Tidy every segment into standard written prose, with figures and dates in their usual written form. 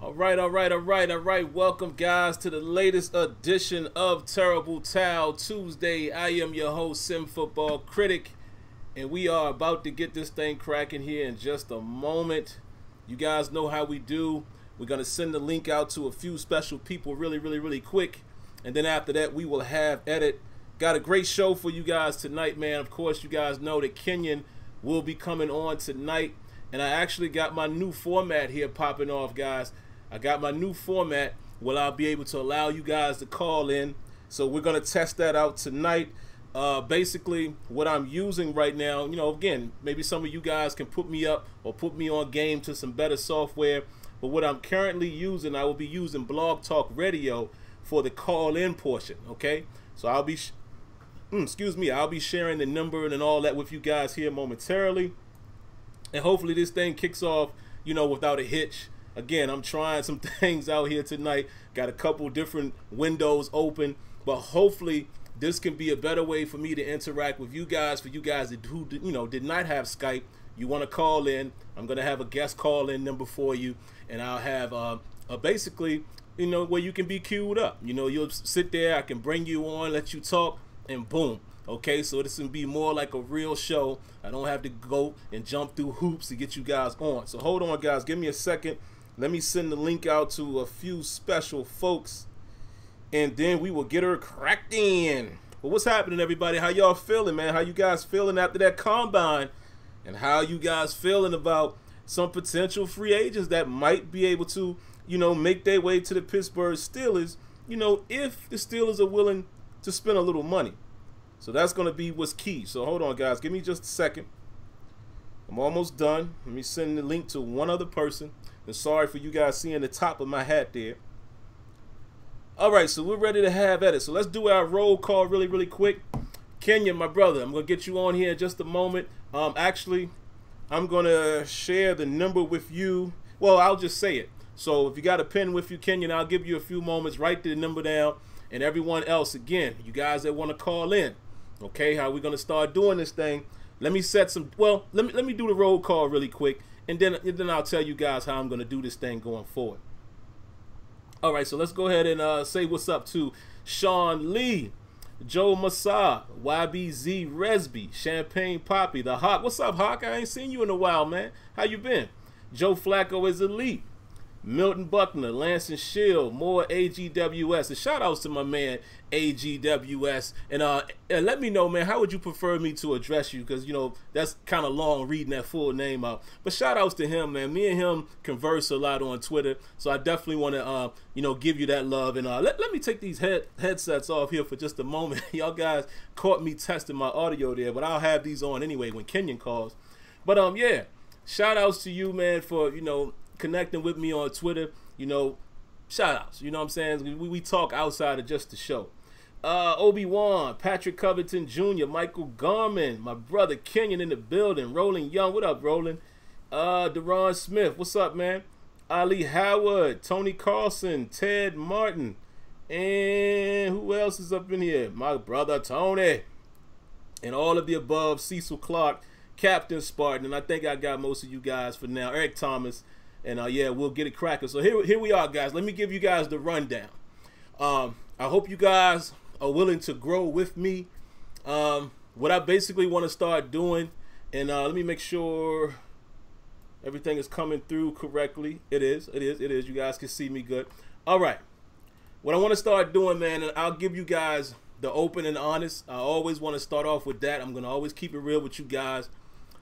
All right. Welcome, guys, to the latest edition of Terrible Towel Tuesday. I am your host, Sim Football Critic, and we are about to get this thing cracking here in just a moment. You guys know how we do. We're going to send the link out to a few special people really quick, and then after that, we will have edit. Got a great show for you guys tonight, man. Of course, you guys know that Kenyon will be coming on tonight, and I actually got my new format here popping off, guys. I got my new format where I'll be able to allow you guys to call in. So we're going to test that out tonight. Basically, what I'm using right now, again, maybe some of you guys can put me up or put me on game to some better software. But what I'm currently using, I will be using Blog Talk Radio for the call-in portion, okay? So I'll be, I'll be sharing the number and all that with you guys here momentarily. And hopefully this thing kicks off, without a hitch. Again, I'm trying some things out here tonight. Got a couple different windows open, but hopefully this can be a better way for me to interact with you guys. For you guys who did not have Skype, you want to call in. I'm gonna have a guest call-in number for you, and I'll have basically where you can be queued up. You'll sit there. I can bring you on, let you talk, and boom. Okay, so this will be more like a real show. I don't have to go and jump through hoops to get you guys on. So hold on, guys. Give me a second. Let me send the link out to a few special folks, and then we will get her cracked in. But what's happening, everybody? How y'all feeling, man? How you guys feeling after that combine? And how you guys feeling about some potential free agents that might be able to, make their way to the Pittsburgh Steelers, if the Steelers are willing to spend a little money. So that's going to be what's key. So hold on, guys. Give me just a second. I'm almost done. Let me send the link to one other person. And sorry for you guys seeing the top of my hat there. All right, so we're ready to have edit. So let's do our roll call really quick. Kenyon, my brother, I'm going to get you on here in just a moment. Actually, I'm going to share the number with you. Well, I'll just say it. So if you got a pen with you, Kenyon, I'll give you a few moments. Write the number down. And everyone else, again, you guys that want to call in, okay, how we're going to start doing this thing. Let me set some, let me do the roll call really quick. And then I'll tell you guys how I'm going to do this thing going forward. All right, so let's go ahead and say what's up to Sean Lee, Joe Massa, YBZ Resby, Champagne Poppy, the Hawk. What's up, Hawk? I ain't seen you in a while, man. How you been? Joe Flacco is elite. Milton Buckner, Lance and Shield, more AGWS. And shout outs to my man AGWS. And let me know, man, how would you prefer me to address you? Because, that's kind of long reading that full name out. But shout outs to him, man. Me and him converse a lot on Twitter. So I definitely want to, give you that love. And let me take these headsets off here for just a moment. Y'all guys caught me testing my audio there. But I'll have these on anyway when Kenyon calls. But, yeah, shout outs to you, man, for, connecting with me on Twitter, shout outs, what I'm saying? We talk outside of just the show. Obi-Wan, Patrick Covington Jr., Michael Garman, my brother Kenyon in the building, Roland Young, what up, Roland? Deron Smith, what's up, man? Ali Howard, Tony Carlson, Ted Martin, and who else is up in here? My brother Tony, and all of the above, Cecil Clark, Captain Spartan, and I think I got most of you guys for now, Eric Thomas. And yeah, we'll get it cracking. So here we are, guys. Let me give you guys the rundown. I hope you guys are willing to grow with me. What I basically want to start doing, and let me make sure everything is coming through correctly. It is. You guys can see me good. All right. What I want to start doing, man, and I'll give you guys the open and honest. I always want to start off with that. I'm going to always keep it real with you guys.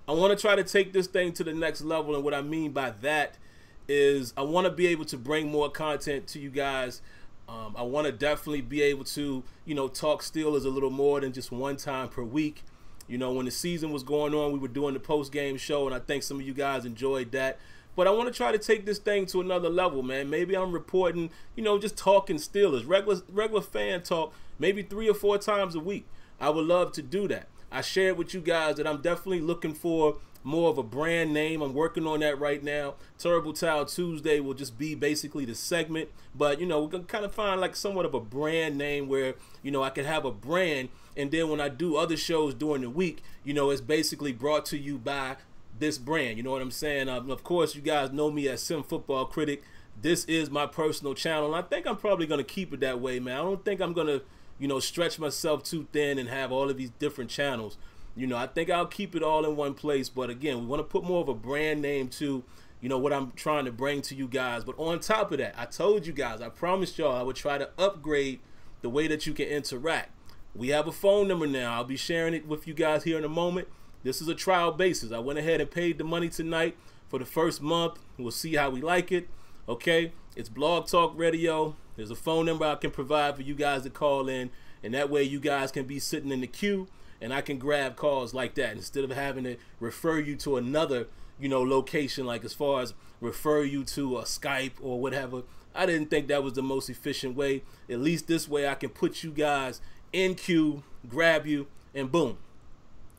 I want to try to take this thing to the next level, and what I mean by that is I want to be able to bring more content to you guys. I want to definitely be able to, talk Steelers a little more than just one time per week. When the season was going on, we were doing the post-game show, and I think some of you guys enjoyed that. But I want to try to take this thing to another level, man. Maybe I'm reporting, just talking Steelers, regular fan talk, maybe 3 or 4 times a week. I would love to do that. I shared with you guys that I'm definitely looking for more of a brand name. I'm working on that right now. Terrible Towel Tuesday will just be basically the segment, but we're gonna kind of find like somewhat of a brand name where I can have a brand, and then when I do other shows during the week, it's basically brought to you by this brand. You know what I'm saying? Of course, you guys know me as Sim Football Critic. this is my personal channel, and I think I'm probably going to keep it that way, man. I don't think I'm going to, you know, stretch myself too thin and have all of these different channels. You know, I think I'll keep it all in one place. But again, we want to put more of a brand name to, you know, what I'm trying to bring to you guys. But on top of that, I told you guys, I promised y'all I would try to upgrade the way that you can interact. We have a phone number now. I'll be sharing it with you guys here in a moment. This is a trial basis. I went ahead and paid the money tonight for the first month. We'll see how we like it. Okay, it's Blog Talk Radio. There's a phone number I can provide for you guys to call in, and that way you guys can be sitting in the queue and I can grab calls like that instead of having to refer you to another, you know, location, like as far as refer you to a Skype or whatever. I didn't think that was the most efficient way. At least this way I can put you guys in queue, grab you, and boom.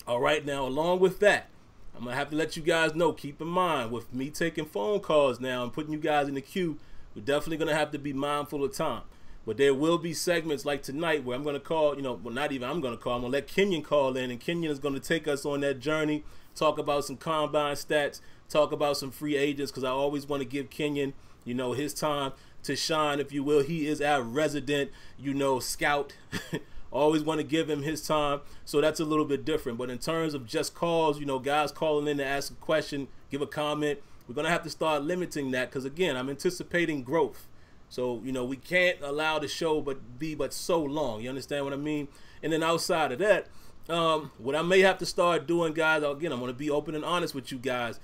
All right, now along with that, I'm going to have to let you guys know, keep in mind, with me taking phone calls now and putting you guys in the queue, we're definitely going to have to be mindful of time. But there will be segments like tonight where I'm going to call, you know, well, not even I'm going to call, I'm going to let Kenyon call in, and Kenyon is going to take us on that journey, talk about some combine stats, talk about some free agents, because I always want to give Kenyon, you know, his time to shine, if you will. He is our resident, you know, scout. Always want to give him his time, so that's a little bit different. But in terms of just calls, you know, guys calling in to ask a question, give a comment, we're going to have to start limiting that because, again, I'm anticipating growth. So, you know, we can't allow the show be so long. You understand what I mean? And then outside of that, what I may have to start doing, guys, again, I'm going to be open and honest with you guys.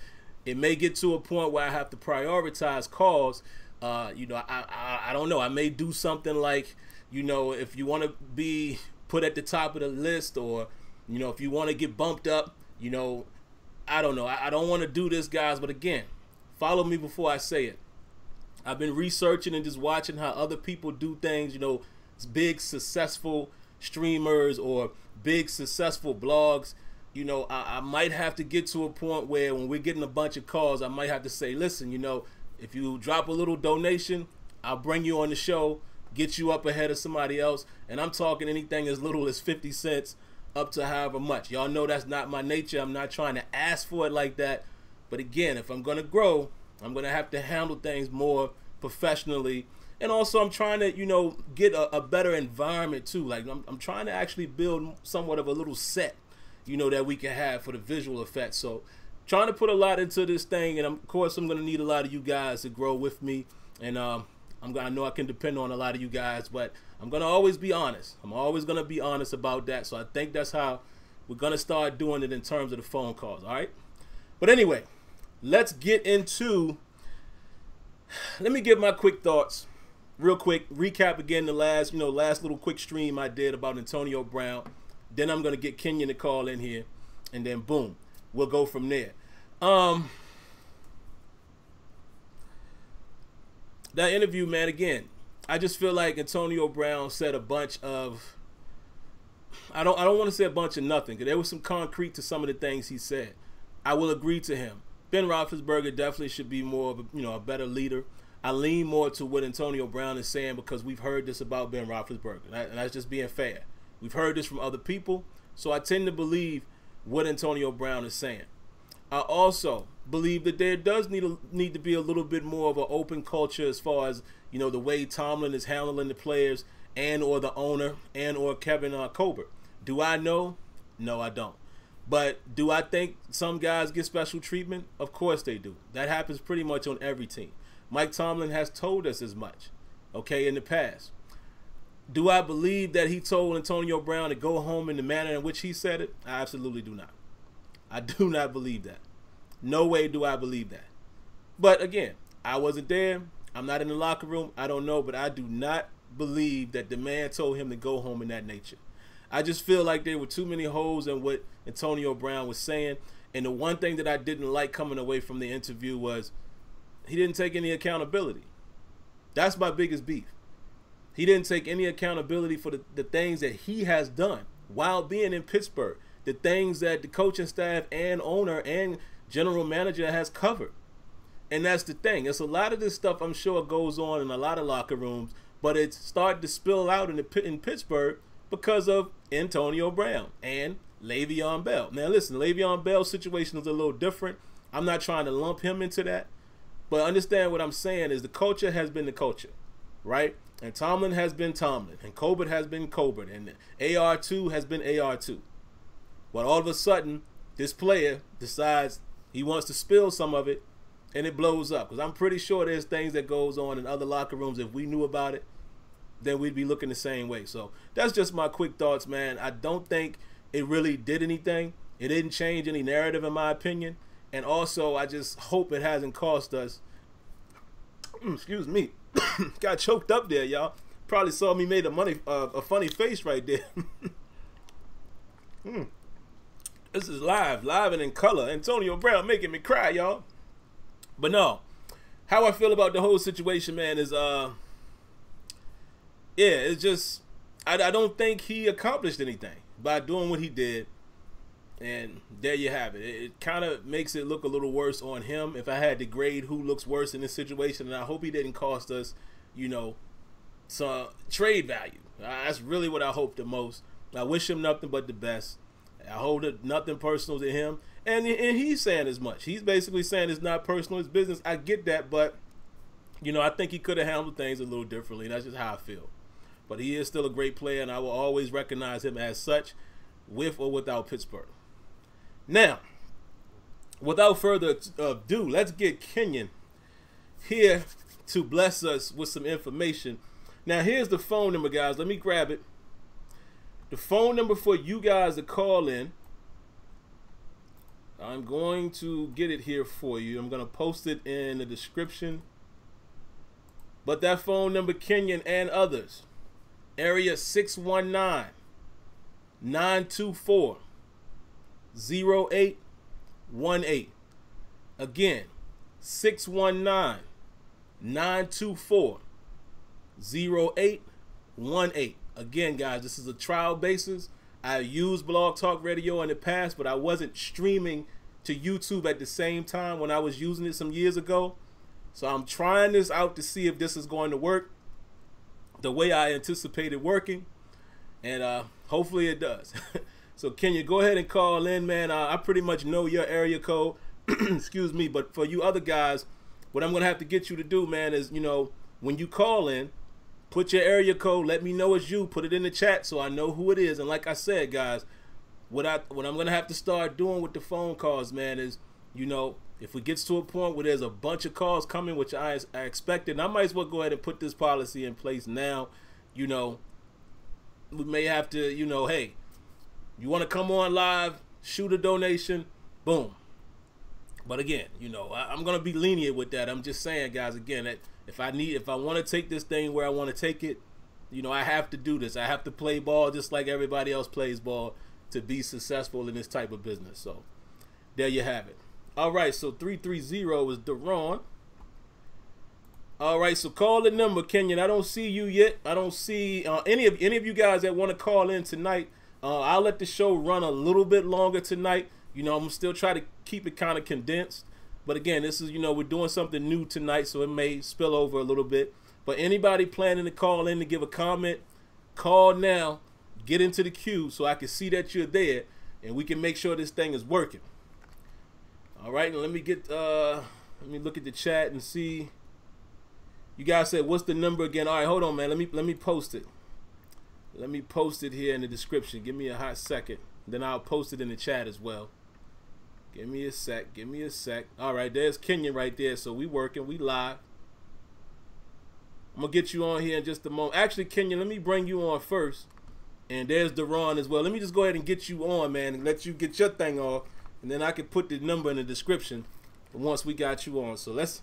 It may get to a point where I have to prioritize calls. You know, I don't know. I may do something like, you know, if you want to be put at the top of the list, or, you know, if you want to get bumped up, you know, I don't know. I don't want to do this, guys. But again, follow me before I say it. I've been researching and just watching how other people do things, you know, big successful streamers or big successful blogs. You know, I might have to get to a point where when we're getting a bunch of calls, I might have to say, listen, you know, if you drop a little donation, I'll bring you on the show, get you up ahead of somebody else. And I'm talking anything as little as 50 cents up to however much. Y'all know that's not my nature. I'm not trying to ask for it like that. But again, if I'm going to grow, I'm going to have to handle things more professionally. And also I'm trying to, you know, get a better environment too. Like I'm trying to actually build somewhat of a little set, you know, that we can have for the visual effects. So trying to put a lot into this thing. And of course, I'm going to need a lot of you guys to grow with me. And I know I can depend on a lot of you guys, but I'm going to always be honest. I'm always going to be honest about that. So I think that's how we're going to start doing it in terms of the phone calls. All right. But anyway, let's get into, let me give my quick thoughts real quick. Recap again the last little quick stream I did about Antonio Brown. Then I'm going to get Kenyon to call in here, and then boom, we'll go from there. That interview, man, again, I just feel like Antonio Brown said a bunch of, I don't want to say a bunch of nothing, because there was some concrete to some of the things he said. I will agree to him. Ben Roethlisberger definitely should be more of a, you know, a better leader. I lean more to what Antonio Brown is saying because we've heard this about Ben Roethlisberger, and that's just being fair. We've heard this from other people, so I tend to believe what Antonio Brown is saying. I also believe that there does need to be a little bit more of an open culture as far as, you know, the way Tomlin is handling the players and or the owner and or Kevin Colbert. Do I know? No, I don't. But do I think some guys get special treatment? Of course they do. That happens pretty much on every team. Mike Tomlin has told us as much, okay, in the past. Do I believe that he told Antonio Brown to go home in the manner in which he said it? I absolutely do not. I do not believe that. No way do I believe that. But again, I wasn't there. I'm not in the locker room. I don't know, but I do not believe that the man told him to go home in that nature. I just feel like there were too many holes in what Antonio Brown was saying. And the one thing that I didn't like coming away from the interview was he didn't take any accountability. That's my biggest beef. He didn't take any accountability for the things that he has done while being in Pittsburgh, the things that the coaching staff and owner and general manager has covered. And that's the thing. It's a lot of this stuff I'm sure goes on in a lot of locker rooms, but it's starting to spill out in Pittsburgh because of Antonio Brown and Le'Veon Bell. Now listen, Le'Veon Bell's situation is a little different. I'm not trying to lump him into that. But understand what I'm saying is the culture has been the culture, right? And Tomlin has been Tomlin, and Colbert has been Colbert, and AR2 has been AR2. But all of a sudden, this player decides he wants to spill some of it, and it blows up. Because I'm pretty sure there's things that goes on in other locker rooms. If we knew about it, then we'd be looking the same way. So that's just my quick thoughts, man. I don't think it really did anything. It didn't change any narrative, in my opinion. And also, I just hope it hasn't cost us. Excuse me. Got choked up there, y'all. Probably saw me made a funny face right there. This is live and in color. Antonio Brown making me cry, y'all. But no, how I feel about the whole situation, man, is yeah, it's just I don't think he accomplished anything by doing what he did. And there you have it. It kind of makes it look a little worse on him. If I had to grade who looks worse in this situation, and I hope he didn't cost us, you know, some trade value. That's really what I hope the most. I wish him nothing but the best. I hold it nothing personal to him. And he's saying as much. He's basically saying it's not personal, it's business. I get that, but, you know, I think he could have handled things a little differently. That's just how I feel. But he is still a great player, and I will always recognize him as such, with or without Pittsburgh. Now, without further ado, let's get Kenyon here to bless us with some information. Now, here's the phone number, guys. Let me grab it. The phone number for you guys to call in. I'm going to get it here for you. I'm going to post it in the description. But that phone number, Kenyon and others, area 619-924-0818. Again, 619-924-0818. Again, guys, this is a trial basis. I used Blog Talk Radio in the past, but I wasn't streaming to YouTube at the same time when I was using it some years ago. So I'm trying this out to see if this is going to work the way I anticipated working. And hopefully it does. So Kenya, go ahead and call in, man. I pretty much know your area code. Excuse me. But for you other guys, what I'm going to have to get you to do, man, is, you know, when you call in, put your area code. Let me know it's you. Put it in the chat so I know who it is. And like I said, guys, what I'm going to have to start doing with the phone calls, man, is, you know, if it gets to a point where there's a bunch of calls coming, which I expected, and I might as well go ahead and put this policy in place now. You know, we may have to, you know, hey, you want to come on live, shoot a donation, boom. But again, you know, I'm going to be lenient with that. I'm just saying, guys, again, that if I want to take this thing where I want to take it, you know, I have to do this. I have to play ball just like everybody else plays ball to be successful in this type of business. So there you have it. All right, so 330 is Deron. All right, so call the number, Kenyon. I don't see you yet. I don't see any of you guys that want to call in tonight. I'll let the show run a little bit longer tonight. You know, I'm still trying to keep it kind of condensed. But again, this is, you know, we're doing something new tonight, so it may spill over a little bit. But anybody planning to call in to give a comment, call now. Get into the queue so I can see that you're there, and we can make sure this thing is working. All right, and let me look at the chat and see. You guys said, what's the number again? All right, hold on, man. Let me post it. Let me post it here in the description. Give me a hot second. Then I'll post it in the chat as well. Give me a sec. Give me a sec. All right, there's Kenyon right there. So we working. We live. I'm going to get you on here in just a moment. Actually, Kenyon, let me bring you on first. And there's Deron as well. Let me just go ahead and get you on, man, and let you get your thing off. And then I can put the number in the description once we got you on. So let's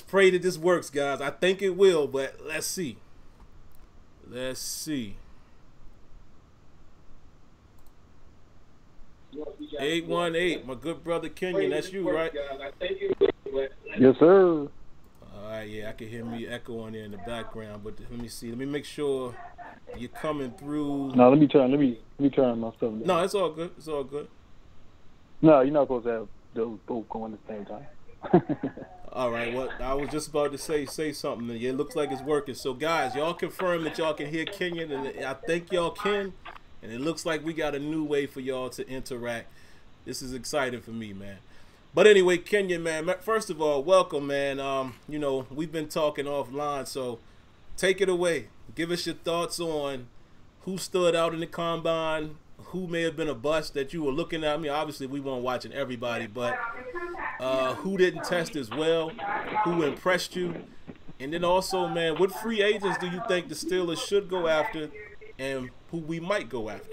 pray that this works, guys. I think it will, but let's see. Let's see. 818, my good brother Kenyon, that's you, right? Yes, sir. All right, yeah, I can hear me echo on there in the background, but let me see. Let me make sure you're coming through. No, let me turn my stuff down. No, it's all good. It's all good. No, you're not supposed to have those both going at the same time. All right, well, I was just about to say something. Yeah, it looks like it's working. So, guys, y'all confirm that y'all can hear Kenyon, and I think y'all can. And it looks like we got a new way for y'all to interact. This is exciting for me, man. But anyway, Kenyon, man, first of all, welcome, man. You know, we've been talking offline, so take it away. Give us your thoughts on who stood out in the combine, who may have been a bust that you were looking at. I mean, obviously we weren't watching everybody, but who didn't test as well, who impressed you, and then also, man, what free agents do you think the Steelers should go after, and who we might go after?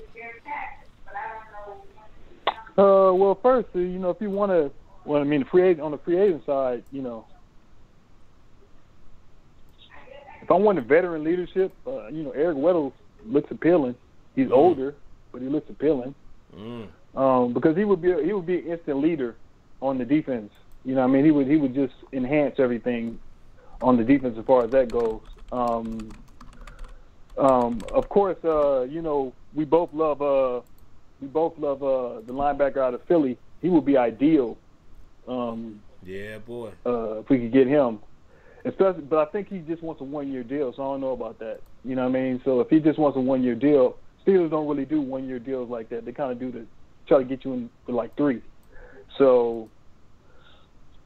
Well, first, you know, if you want to, well, I mean, on the free agent side, you know, if I want a veteran leadership, you know, Eric Weddle looks appealing. He's older, but he looks appealing. Because he would be an instant leader on the defense. You know what I mean? He would just enhance everything on the defense as far as that goes. Of course, you know, we both love the linebacker out of Philly. He would be ideal. Yeah, boy. If we could get him. Especially, but I think he just wants a one-year deal, so I don't know about that. You know what I mean? So if he just wants a one-year deal, Steelers don't really do one-year deals like that. They kind of do try to get you in for like 3. So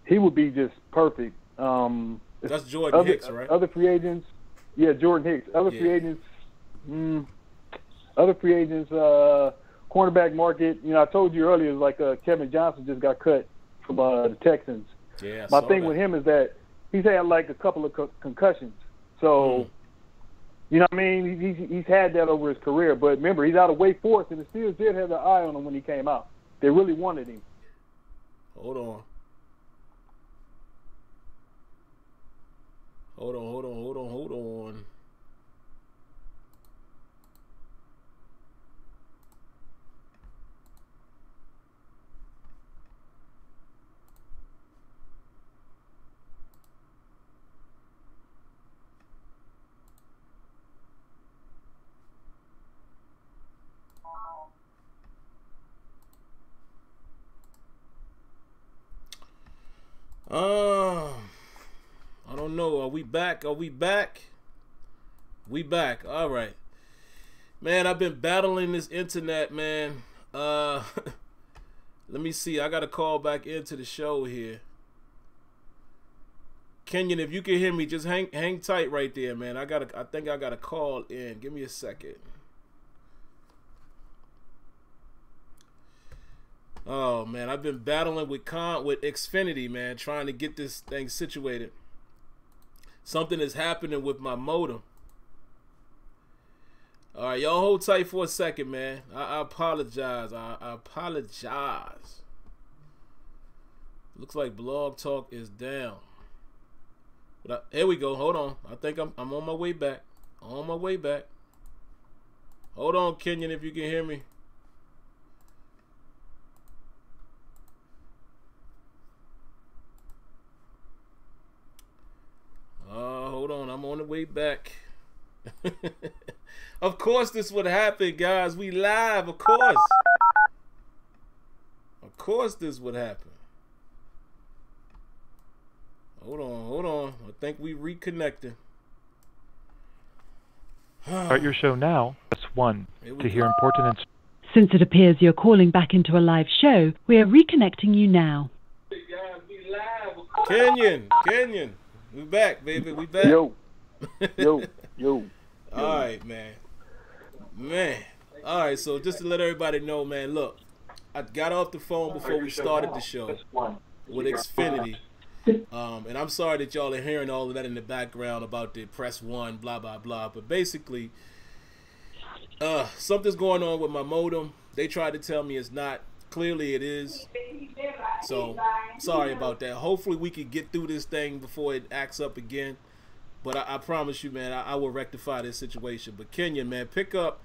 he would be just perfect. That's Jordan Hicks, right? Other free agents, yeah, Jordan Hicks. Other free agents, cornerback market. You know, I told you earlier, like Kevin Johnson just got cut from the Texans. Yeah. My thing with him is that he's had like a couple of concussions. So, you know what I mean? He's had that over his career. But remember, he's out of Wake Forest, and the Steelers did have their eye on him when he came out. They really wanted him. Hold on. I don't know. Are we back? We back. All right. Man, I've been battling this internet, man. Let me see. I got to call back into the show here. Kenyon, if you can hear me, just hang tight right there, man. I think I got to call in. Give me a second. Oh, man, I've been battling with Xfinity, man, trying to get this thing situated. Something is happening with my modem. All right, y'all hold tight for a second, man. I apologize. I apologize. Looks like Blog Talk is down. But here we go. Hold on. I think I'm on my way back. On my way back. Hold on, Kenyon, if you can hear me. Hold on, I'm on the way back. Of course this would happen, guys. We live, of course. Of course this would happen. Hold on. I think we reconnecting. Start your show now. Press 1 to hear important instructions. Since it appears you're calling back into a live show, we are reconnecting you now. Kenyon. We back, baby. We back. Yo. All right, man. All right, so just to let everybody know, man, look, I got off the phone before we started the show with Xfinity. And I'm sorry that y'all are hearing all of that in the background about the press 1, blah, blah, blah. But basically, something's going on with my modem. They tried to tell me it's not. Clearly it is. So, sorry about that. Hopefully we can get through this thing before it acts up again. But I promise you, man, I will rectify this situation. But Kenyon, man, pick up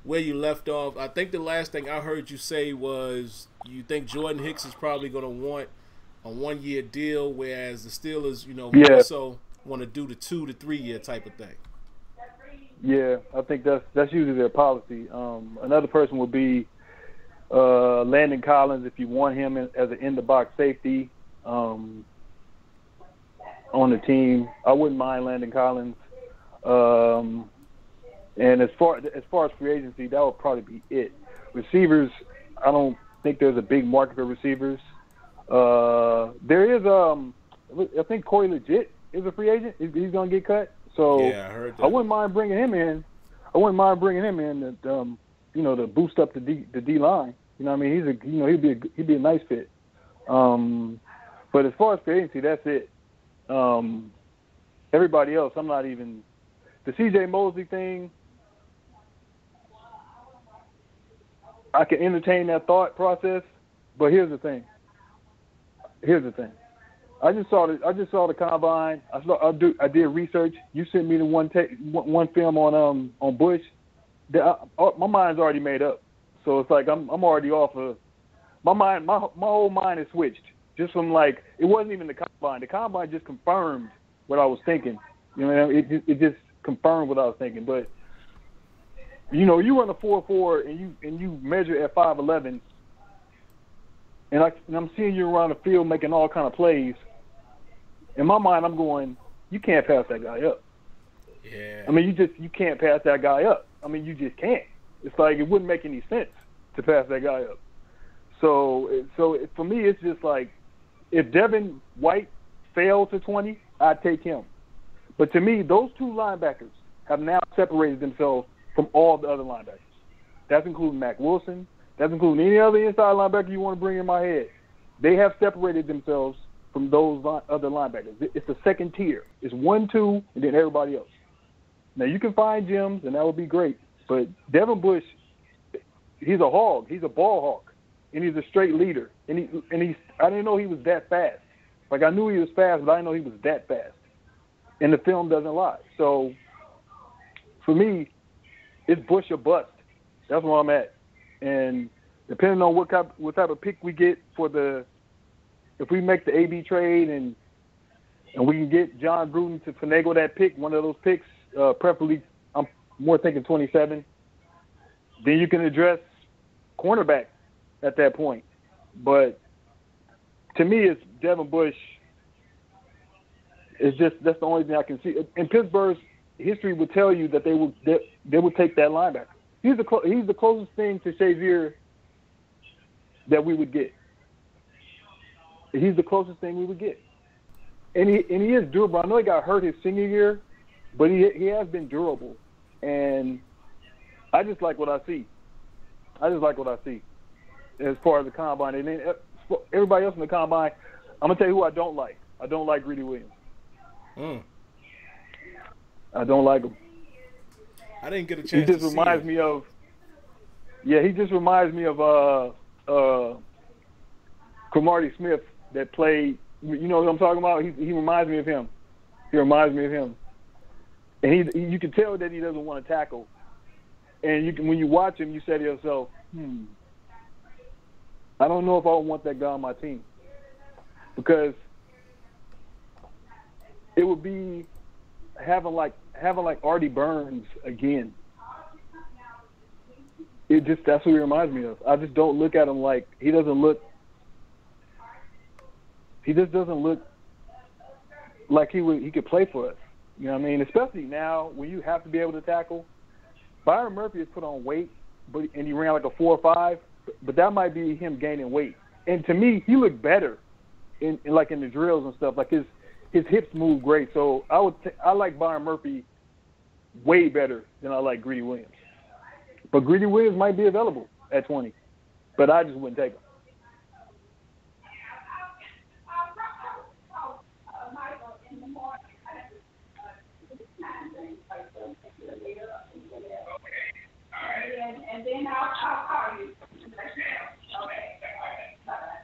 where you left off. I think the last thing I heard you say was you think Jordan Hicks is probably going to want a 1-year deal, whereas the Steelers, you know, also want to do the 2 to 3 year type of thing. Yeah, I think that's usually their policy. Another person would be Landon Collins, if you want him as an in-the-box safety on the team. I wouldn't mind Landon Collins. And as far as free agency, that would probably be it. Receivers, I don't think there's a big market for receivers. There is I think Corey Legit is a free agent. He's gonna get cut. So yeah, I heard that. I wouldn't mind bringing him in. To boost up the D line. You know what I mean? He'd be a nice fit. But as far as free agency, that's it. Everybody else, I'm not even. The C.J. Mosley thing, I can entertain that thought process, but here's the thing. I just saw the combine. I did research. You sent me the one film on Bush. My mind's already made up. So it's like I'm already off of my mind. My whole mind is switched. Just from like it wasn't even the combine. The combine just confirmed what I was thinking. You know, it just confirmed what I was thinking. But you know, you run a 4.4 and you measure at 5'11", and I'm seeing you around the field making all kind of plays. In my mind, I'm going, you can't pass that guy up. Yeah. I mean, you can't pass that guy up. I mean, you just can't. It's like it wouldn't make any sense to pass that guy up. So for me, it's just like if Devin White fell to 20, I'd take him. But to me, those two linebackers have now separated themselves from all the other linebackers. That's including Mac Wilson. That's including any other inside linebacker you want to bring in my head. They have separated themselves from those other linebackers. It's the second tier. It's 1, 2, and then everybody else. Now, you can find gems, and that would be great. But Devon Bush, he's a hog. He's a ball hawk, and he's a straight leader. I didn't know he was that fast. Like, I knew he was fast, but I didn't know he was that fast. And the film doesn't lie. So, for me, it's Bush or bust. That's where I'm at. And depending on what type of pick we get if we make the AB trade and we can get John Gruden to finagle that pick, one of those picks, preferably I'm more thinking 27, then you can address cornerback at that point. But to me, it's Devin Bush. That's the only thing I can see. And Pittsburgh's history would tell you that they would take that linebacker. He's the closest thing to Shazier that we would get. He's the closest thing we would get. And he is durable. I know he got hurt his senior year, but he has been durable. And I just like what I see. As far as the combine. And then everybody else in the combine, I'm going to tell you who I don't like. I don't like Greedy Williams. I don't like him. I didn't get a chance to see him. He just reminds me of Cromartie Smith that played, you know what I'm talking about? He reminds me of him. And you can tell that he doesn't want to tackle. And when you watch him, you say to yourself, I don't know if I want that guy on my team. Because it would be having like Artie Burns again. That's what he reminds me of. I just don't look at him like he just doesn't look like he could play for us. You know what I mean? Especially now when you have to be able to tackle. Byron Murphy has put on weight, and he ran like a 4.5, but that might be him gaining weight. And to me, he looked better in the drills and stuff. Like his hips move great. So I like Byron Murphy way better than I like Greedy Williams. But Greedy Williams might be available at 20, but I just wouldn't take him. And then I'll call you. Okay. Bye-bye.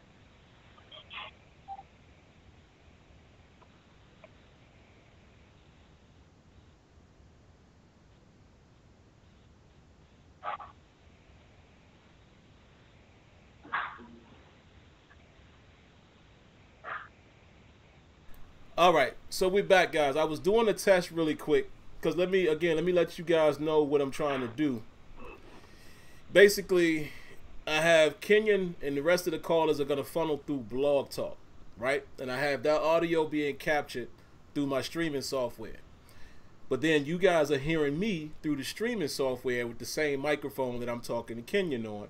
All right, so we're back, guys. I was doing a test really quick because let me let you guys know what I'm trying to do. Basically, I have Kenyon and the rest of the callers are going to funnel through Blog Talk, right? And I have that audio being captured through my streaming software. But then you guys are hearing me through the streaming software with the same microphone that I'm talking to Kenyon on.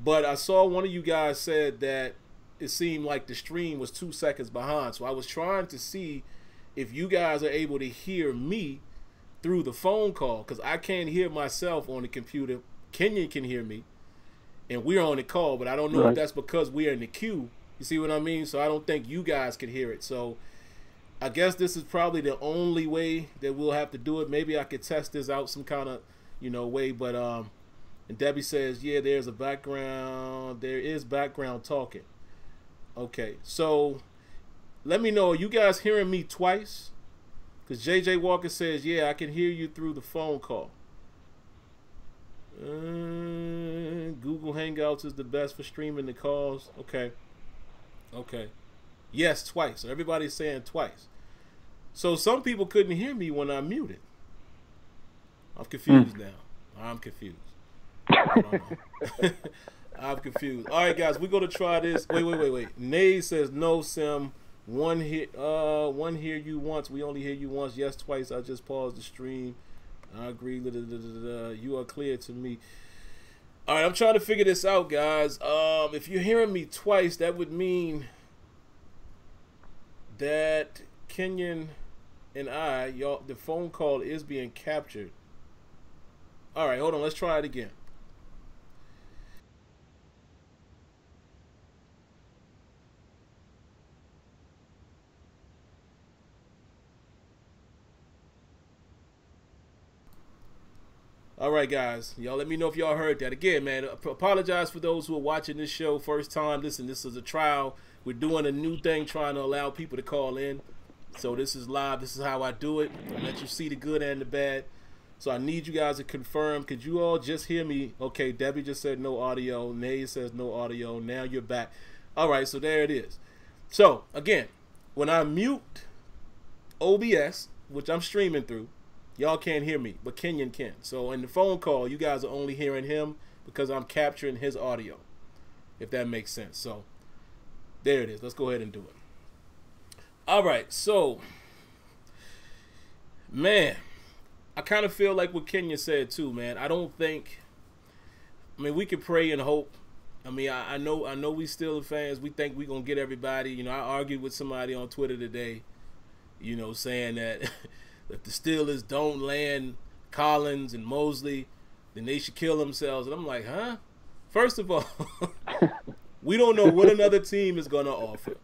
But I saw one of you guys said that it seemed like the stream was 2 seconds behind. So I was trying to see if you guys are able to hear me through the phone call, because I can't hear myself on the computer. Kenyon can hear me, and we're on the call, but I don't know if that's because we're in the queue. You see what I mean? So I don't think you guys can hear it. So I guess this is probably the only way that we'll have to do it. Maybe I could test this out some kind of, way. But and Debbie says, yeah, there's a background. There is background talking. Okay, so let me know. Are you guys hearing me twice? Because JJ Walker says, yeah, I can hear you through the phone call. Google Hangouts is the best for streaming the calls. Okay. Yes, twice. So everybody's saying twice. So some people couldn't hear me when I muted. I'm confused now. I'm confused. I don't know. I'm confused. All right, guys, we're going to try this. Wait. Nay says, no, Sim. One hear you once. We only hear you once. Yes, twice. I just paused the stream. I agree. You are clear to me. All right, I'm trying to figure this out, guys. If you're hearing me twice, that would mean that Kenyon and the phone call is being captured. All right, hold on. Let's try it again. All right, guys. Y'all let me know if y'all heard that. Again, man, apologize for those who are watching this show first time. Listen, this is a trial. We're doing a new thing, trying to allow people to call in. So this is live. This is how I do it. I let you see the good and the bad. So I need you guys to confirm. Could you all just hear me? Okay, Debbie just said no audio. Nay says no audio. Now you're back. All right, so there it is. So, again, when I mute OBS, which I'm streaming through, y'all can't hear me, but Kenyon can. So in the phone call, you guys are only hearing him because I'm capturing his audio, if that makes sense. So there it is. Let's go ahead and do it. All right, so, man, I kind of feel like what Kenyon said too, man. We can pray and hope. I know we Steelers fans. We think we're going to get everybody. I argued with somebody on Twitter today, saying that if the Steelers don't land Collins and Mosley, then they should kill themselves. And I'm like, huh? First of all, we don't know what another team is going to offer.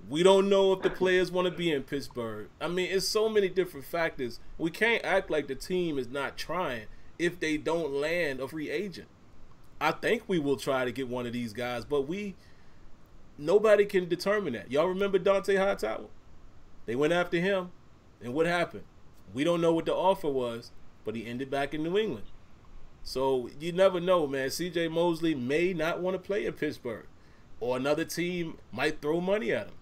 We don't know if the players want to be in Pittsburgh. It's so many different factors. We can't act like the team is not trying if they don't land a free agent. I think we will try to get one of these guys, but nobody can determine that. Y'all remember Dante Hightower? They went after him, and what happened? We don't know what the offer was, but he ended back in New England. So you never know, man. C.J. Mosley may not want to play in Pittsburgh, or another team might throw money at him.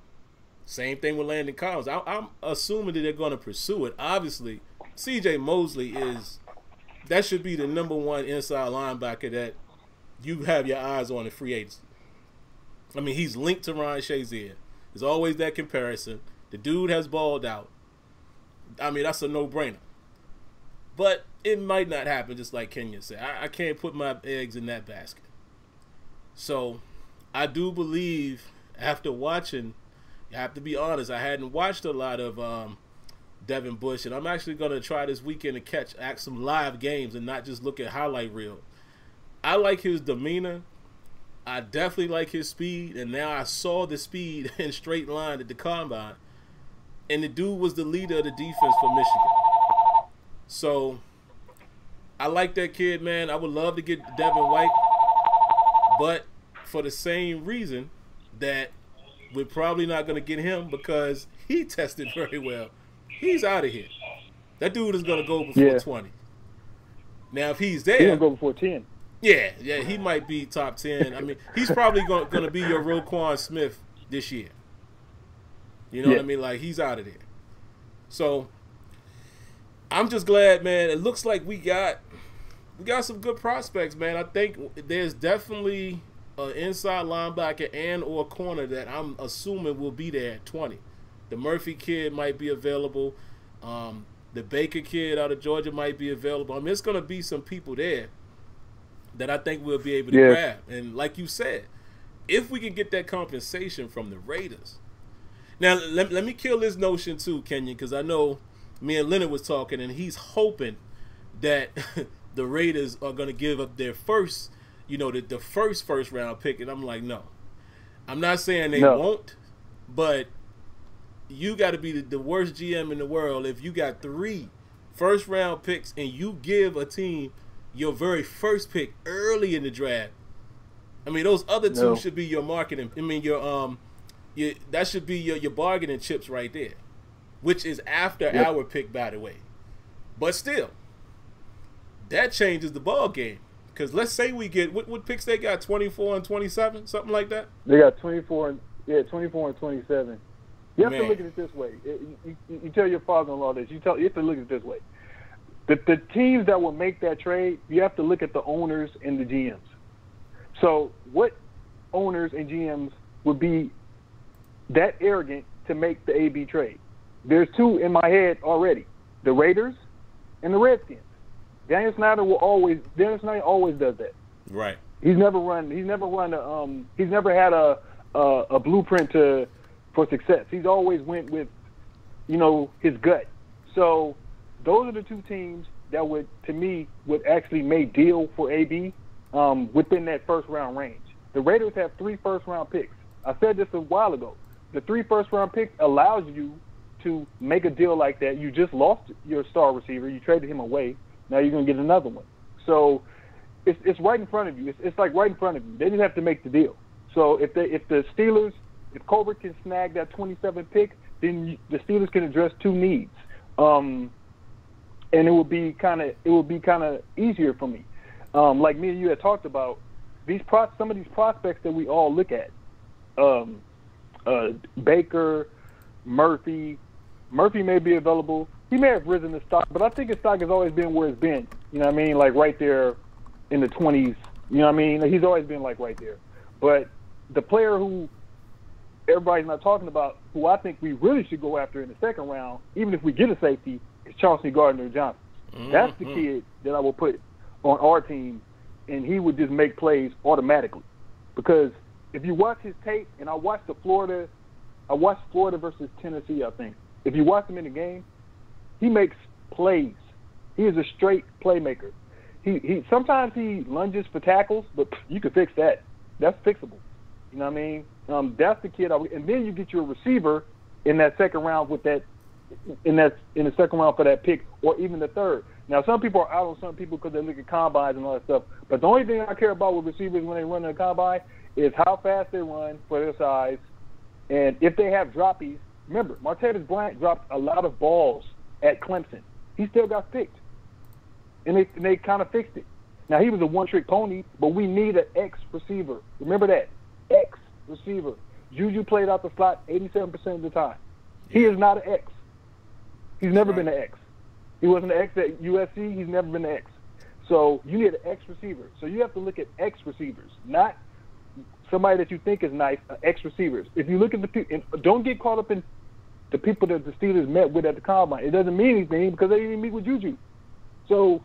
Same thing with Landon Collins. I'm assuming that they're going to pursue it. Obviously, C.J. Mosley that should be the number one inside linebacker that you have your eyes on in free agency. He's linked to Ryan Shazier. There's always that comparison. The dude has balled out. That's a no-brainer. But it might not happen, just like Kenyon said. I can't put my eggs in that basket. So I do believe, after watching, you have to be honest, I hadn't watched a lot of Devon Bush, and I'm actually going to try this weekend to catch some live games and not just look at highlight reel. I like his demeanor. I definitely like his speed, and now I saw the speed in straight line at the combine, and the dude was the leader of the defense for Michigan. So I like that kid, man. I would love to get Devin White, but for the same reason that we're probably not going to get him because he tested very well. He's out of here. That dude is going to go before 20. Now, if he's there, he's going to go before 10. Yeah, he might be top 10. He's probably going to be your Roquan Smith this year. You know what I mean? Like, he's out of there. So I'm just glad, man. It looks like we got some good prospects, man. I think there's definitely an inside linebacker and or corner that I'm assuming will be there at 20. The Murphy kid might be available. The Baker kid out of Georgia might be available. It's going to be some people there that I think we'll be able to grab. And like you said, if we can get that compensation from the Raiders. Now, let me kill this notion too, Kenyon, because I know me and Leonard was talking, and he's hoping that the Raiders are going to give up their first, the first round pick. And I'm like, no. I'm not saying they won't, but you got to be the worst GM in the world if you got 3 first-round picks and you give a team your very first pick early in the draft. I mean, those other 2 should be your marketing. I mean, that should be your bargaining chips right there, which is after our pick, by the way. But still, that changes the ball game. Because let's say we get what picks they got, 24 and 27, something like that. They got 24 and 27. You have to look at it this way. You tell your father-in-law this. You have to look at it this way. The teams that will make that trade, you have to look at the owners and the GMs. So what owners and GMs would be that arrogant to make the AB trade? There's 2 in my head already: the Raiders and the Redskins. Daniel Snyder always does that. Right. He's never had a blueprint for success. He's always went with, his gut. So those are the 2 teams that would actually make deal for AB within that first round range. The Raiders have 3 first-round picks. I said this a while ago. The 3 first-round picks allows you to make a deal like that. You just lost your star receiver. You traded him away. Now you're going to get another one. So it's right in front of you. It's like right in front of you. They just have to make the deal. So if the Steelers, if Colbert can snag that 27 pick, then the Steelers can address 2 needs. And it will be kind of easier for me. Like me and you had talked about, some of these prospects that we all look at, Baker, Murphy may be available. He may have risen the stock, but I think his stock has always been where it's been. You know what I mean? Like right there in the 20s. You know what I mean? He's always been like right there. But the player who everybody's not talking about, who I think we really should go after in the second round, even if we get a safety, is Chauncey Gardner-Johnson. Mm-hmm. That's the kid that I will put on our team, and he would just make plays automatically. Because if you watch his tape, and I watched Florida versus Tennessee, I think. If you watch him in the game, he makes plays. He is a straight playmaker. He sometimes he lunges for tackles, but you can fix that. That's fixable. You know what I mean? That's the kid. And then you get your receiver in that second round in the second round for that pick, or even the third. Now, some people are out on some people because they look at combines and all that stuff. But the only thing I care about with receivers when they run in the combine is how fast they run for their size, and if they have droppies. Remember, Martavis Bryant dropped a lot of balls at Clemson. He still got picked, and they kind of fixed it. Now, he was a one-trick pony, but we need an X receiver. Remember that, X receiver. Juju played out the slot 87% of the time. He is not an X. He's never been an X. He wasn't an X at USC. He's never been an X. So you need an X receiver. So you have to look at X receivers, not somebody that you think is nice, X receivers. If you look at the people, don't get caught up in the people that the Steelers met with at the combine. It doesn't mean anything because they didn't meet with Juju. So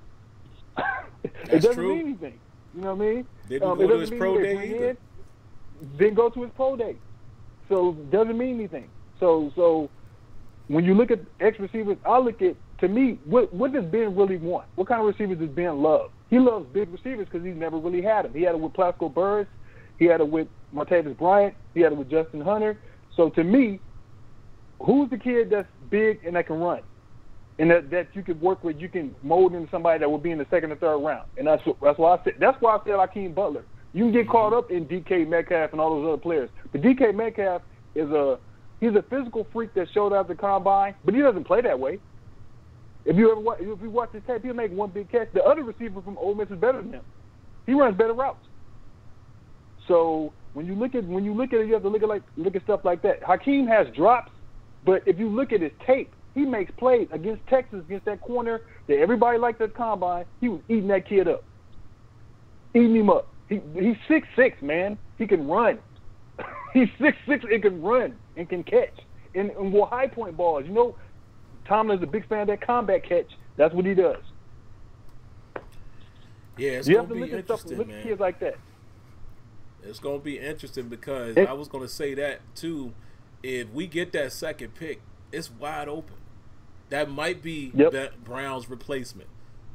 it doesn't mean anything. You know what I mean? Didn't go to his pro day either. Didn't go to his pro day. So it doesn't mean anything. So when you look at X receivers, I look at, to me, what does Ben really want? What kind of receivers does Ben love? He loves big receivers because he's never really had them. He had it with Plaxico Burress. He had it with Martavis Bryant. He had it with Justin Hunter. So to me, who's the kid that's big and that can run, and that you could work with, you can mold into somebody that will be in the second or third round? And that's why I said Hakeem Butler. You can get caught up in DK Metcalf and all those other players, but DK Metcalf he's a physical freak that showed out at the combine, but he doesn't play that way. If you watch his tape, he'll make one big catch. The other receiver from Ole Miss is better than him. He runs better routes. So when you look at it, you have to look at stuff like that. Hakeem has drops, but if you look at his tape, he makes plays against Texas, against that corner that everybody liked at the combine. He was eating that kid up, eating him up. He's 6'6", man. He can run. He's 6'6" and can run and can catch and will high point balls. You know, Tomlin's a big fan of that combat catch. That's what he does. Yeah, it's you gonna have to be look at interesting, look man. at kids like that. It's going to be interesting because I was going to say that too. If we get that second pick, it's wide open. That might be Brown's replacement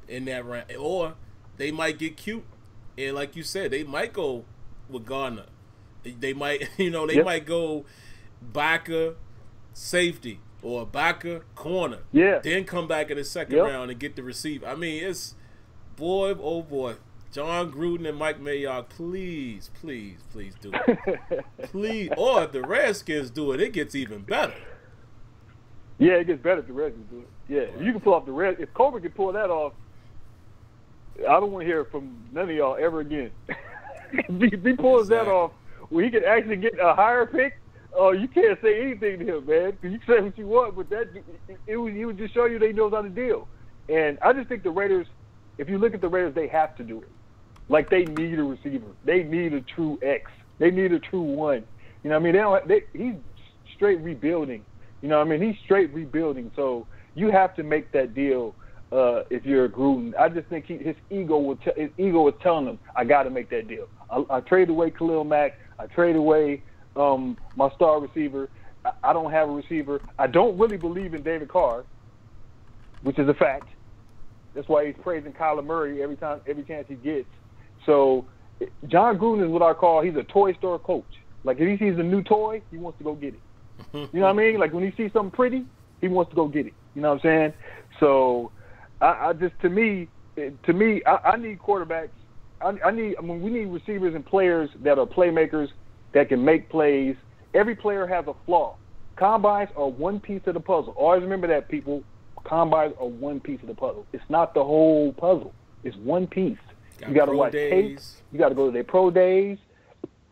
in that round. Or they might get cute. And like you said, they might go with Gardner. They might, might go backer safety or backer corner. Yeah. Then come back in the second round and get the receiver. I mean, it's boy, oh boy. John Gruden and Mike Mayock, please, please, please do it. Please. Or if the Redskins do it, it gets even better. Yeah, it gets better if the Redskins do it. Yeah, if you can pull off if Cobra can pull that off, I don't want to hear from none of y'all ever again. If he pulls that off, where he can actually get a higher pick, you can't say anything to him, man. Because you can say what you want, but he would just show you they knows how to deal. And I just think the Raiders, if you look at the Raiders, they have to do it. Like, they need a receiver. They need a true X. They need a true one. You know what I mean? He's straight rebuilding. You know what I mean? He's straight rebuilding. So you have to make that deal if you're a Gruden. I just think his ego is telling him, I got to make that deal. I trade away Khalil Mack. I trade away my star receiver. I don't have a receiver. I don't really believe in David Carr, which is a fact. That's why he's praising Kyler Murray every chance he gets. So John Gruden is what I call, he's a toy store coach. Like, if he sees a new toy, he wants to go get it. You know what I mean? Like, when he sees something pretty, he wants to go get it. You know what I'm saying? So to me, I need quarterbacks. We need receivers and players that are playmakers that can make plays. Every player has a flaw. Combines are one piece of the puzzle. Always remember that, people. Combines are one piece of the puzzle. It's not the whole puzzle. It's one piece. You got to watch tape. You got to go to their pro days.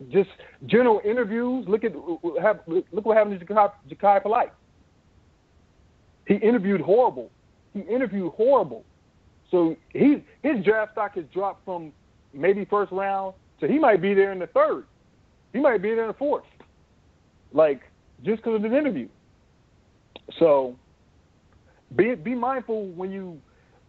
Just general interviews. Look what happened to Ja'Kai Polite. He interviewed horrible. So his draft stock has dropped from maybe first round to he might be there in the third. He might be there in the fourth. Like, just because of an interview. So be mindful when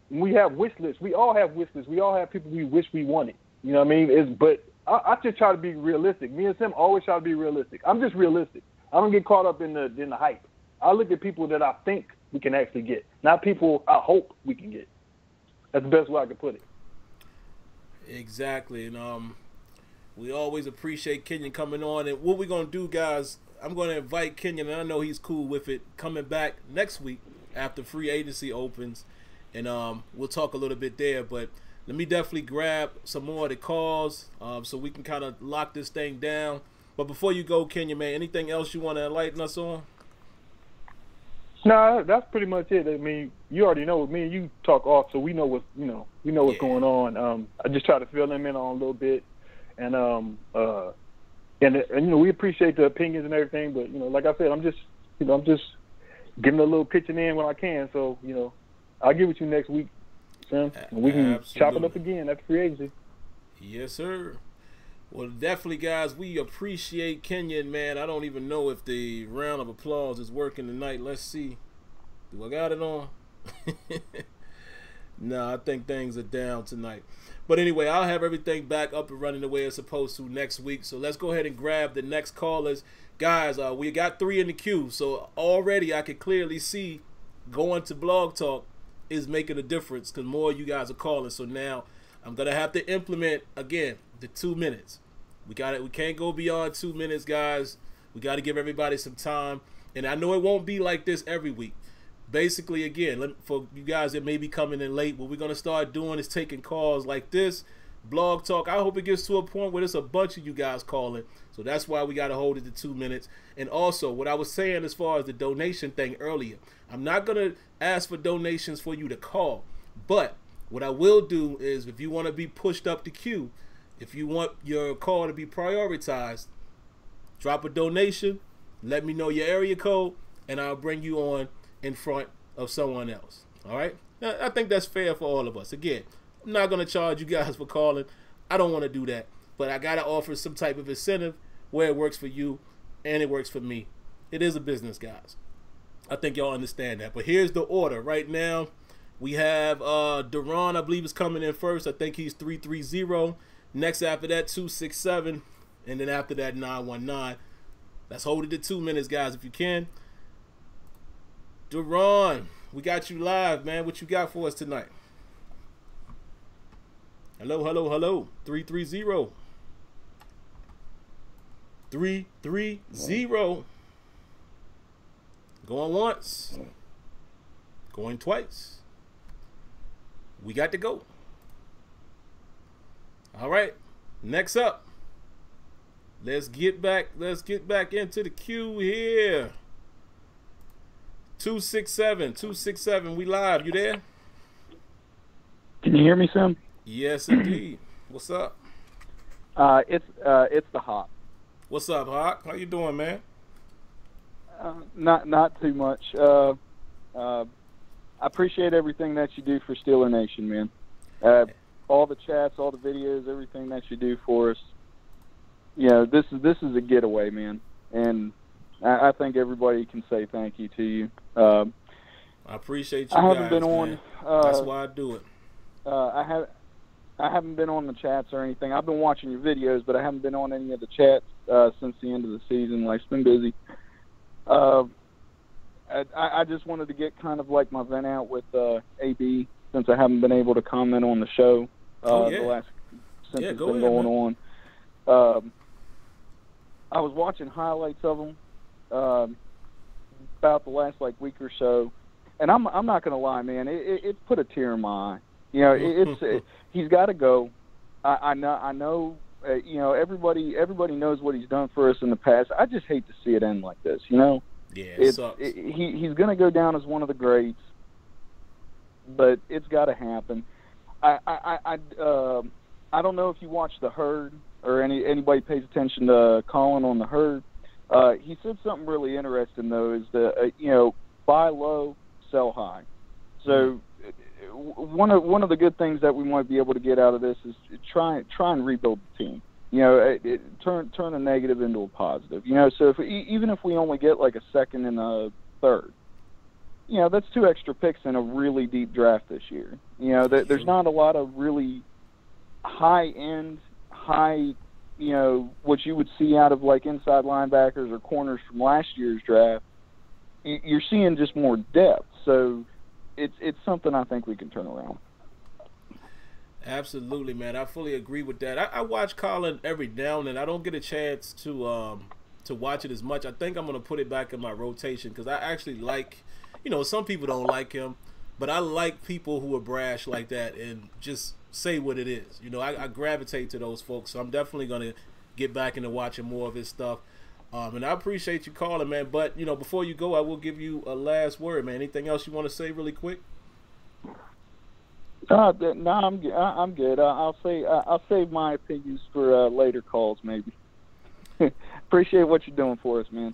we have wish lists. We all have wish lists. We all have people we wish we wanted. You know what I mean? But I just try to be realistic. Me and Sam always try to be realistic. I'm just realistic. I don't get caught up in the hype. I look at people that I think we can actually get, not people I hope we can get. That's the best way I can put it. Exactly. And we always appreciate Kenyon coming on. And what we're going to do, guys, I'm going to invite Kenyon, and I know he's cool with it, coming back next week after free agency opens. And we'll talk a little bit there. But let me definitely grab some more of the calls so we can kind of lock this thing down. But before you go, Kenyon, man, anything else you want to enlighten us on? No, that's pretty much it. I mean, you already know, me and you talk off, so we know what's going on. I just try to fill them in on a little bit, and we appreciate the opinions and everything. But like I said, I'm just giving a little pitching in when I can. So I'll get with you next week, Sam, and we can chop it up again after free agency. Yes, sir. Well, definitely, guys, we appreciate Kenyon, man. I don't even know if the round of applause is working tonight. Let's see. Do I got it on? No, I think things are down tonight. But anyway, I'll have everything back up and running the way it's supposed to next week. So let's go ahead and grab the next callers. Guys, we got 3 in the queue. So already I can clearly see going to Blog Talk is making a difference because more of you guys are calling. So now I'm going to have to implement, again, the 2 minutes. We can't go beyond 2 minutes, guys. We got to give everybody some time. And I know it won't be like this every week. Basically, again, for you guys that may be coming in late, what we're going to start doing is taking calls like this, Blog Talk. I hope it gets to a point where there's a bunch of you guys calling. So that's why we got to hold it to 2 minutes. And also, what I was saying as far as the donation thing earlier, I'm not going to ask for donations for you to call. But what I will do is if you want to be pushed up the queue, if you want your call to be prioritized, drop a donation, let me know your area code, and I'll bring you on in front of someone else. All right? Now, I think that's fair for all of us. Again, I'm not going to charge you guys for calling. I don't want to do that. But I got to offer some type of incentive where it works for you and it works for me. It is a business, guys. I think y'all understand that. But here's the order. Right now, we have Duran, I believe, is coming in first. I think he's 330. Next after that, 267. And then after that, 919. Let's hold it to 2 minutes, guys, if you can. Deron, we got you live, man. What you got for us tonight? Hello, hello, hello. 330. 330. Going once. Going twice. We got to go. All right. Next up. Let's get back into the queue here. 267. We live. You there? Can you hear me, Sim? Yes, indeed. What's up? It's the Hawk. What's up, Hawk? How you doing, man? Not too much. I appreciate everything that you do for Steeler Nation, man. All the chats, all the videos, everything that you do for us. You know, this is a getaway, man, and I think everybody can say thank you to you. I appreciate you. I haven't guys, been on. man. That's why I do it. I haven't been on the chats or anything. I've been watching your videos, but I haven't been on any of the chats since the end of the season. Life's been busy. I just wanted to get kind of like my vent out with AB since I haven't been able to comment on the show since it's been going on. I was watching highlights of him about the last week or so, and I'm not gonna lie, man. It put a tear in my eye. You know, he's got to go. I know. You know, everybody knows what he's done for us in the past. I just hate to see it end like this. You know. Yeah, it sucks. He's going to go down as one of the greats, but it's got to happen. I don't know if you watch The Herd or anybody pays attention to Colin on The Herd. He said something really interesting though, is that you know, buy low, sell high. So one of the good things that we might be able to get out of this is try and rebuild the team. You know, turn a negative into a positive. You know, so even if we only get like a second and a third, you know, that's 2 extra picks in a really deep draft this year. You know, there's not a lot of really high, you know, what you would see out of like inside linebackers or corners from last year's draft. You're seeing just more depth. So it's something I think we can turn around. Absolutely, man. I fully agree with that. I watch Colin every now and then. I don't get a chance to watch it as much. I think I'm going to put it back in my rotation because I actually like, you know, some people don't like him, but I like people who are brash like that and just say what it is. You know, I gravitate to those folks, so I'm definitely going to get back into watching more of his stuff. And I appreciate you calling, man. But, you know, before you go, I will give you a last word, man. Anything else you want to say really quick? No, I'm good. I'll save my opinions for later calls, maybe. Appreciate what you're doing for us, man.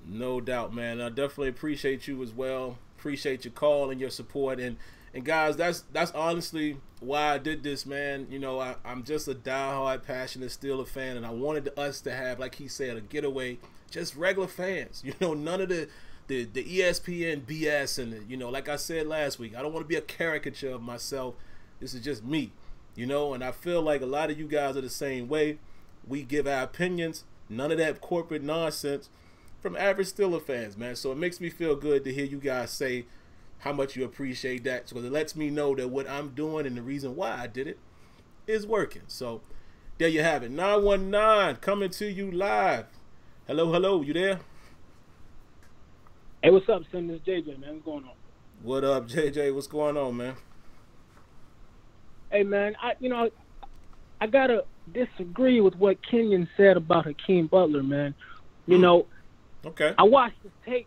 No doubt, man. I definitely appreciate you as well. Appreciate your call and your support. And guys, that's honestly why I did this, man. You know, I'm just a diehard, passionate Steeler fan, and I wanted us to have, like he said, a getaway, just regular fans. You know, none of the ESPN BS and, you know, like I said last week, I don't want to be a caricature of myself. This is just me, you know, and I feel like a lot of you guys are the same way. We give our opinions, none of that corporate nonsense from average Steeler fans, man. So it makes me feel good to hear you guys say how much you appreciate that, because it lets me know that what I'm doing and the reason why I did it is working. So there you have it. 919 coming to you live. Hello, you there? Hey, what's up, Sim? This is JJ, man. What's going on? What up, JJ? What's going on, man? Hey, man, I gotta disagree with what Kenyon said about Hakeem Butler, man. You know, okay. I watched his tape,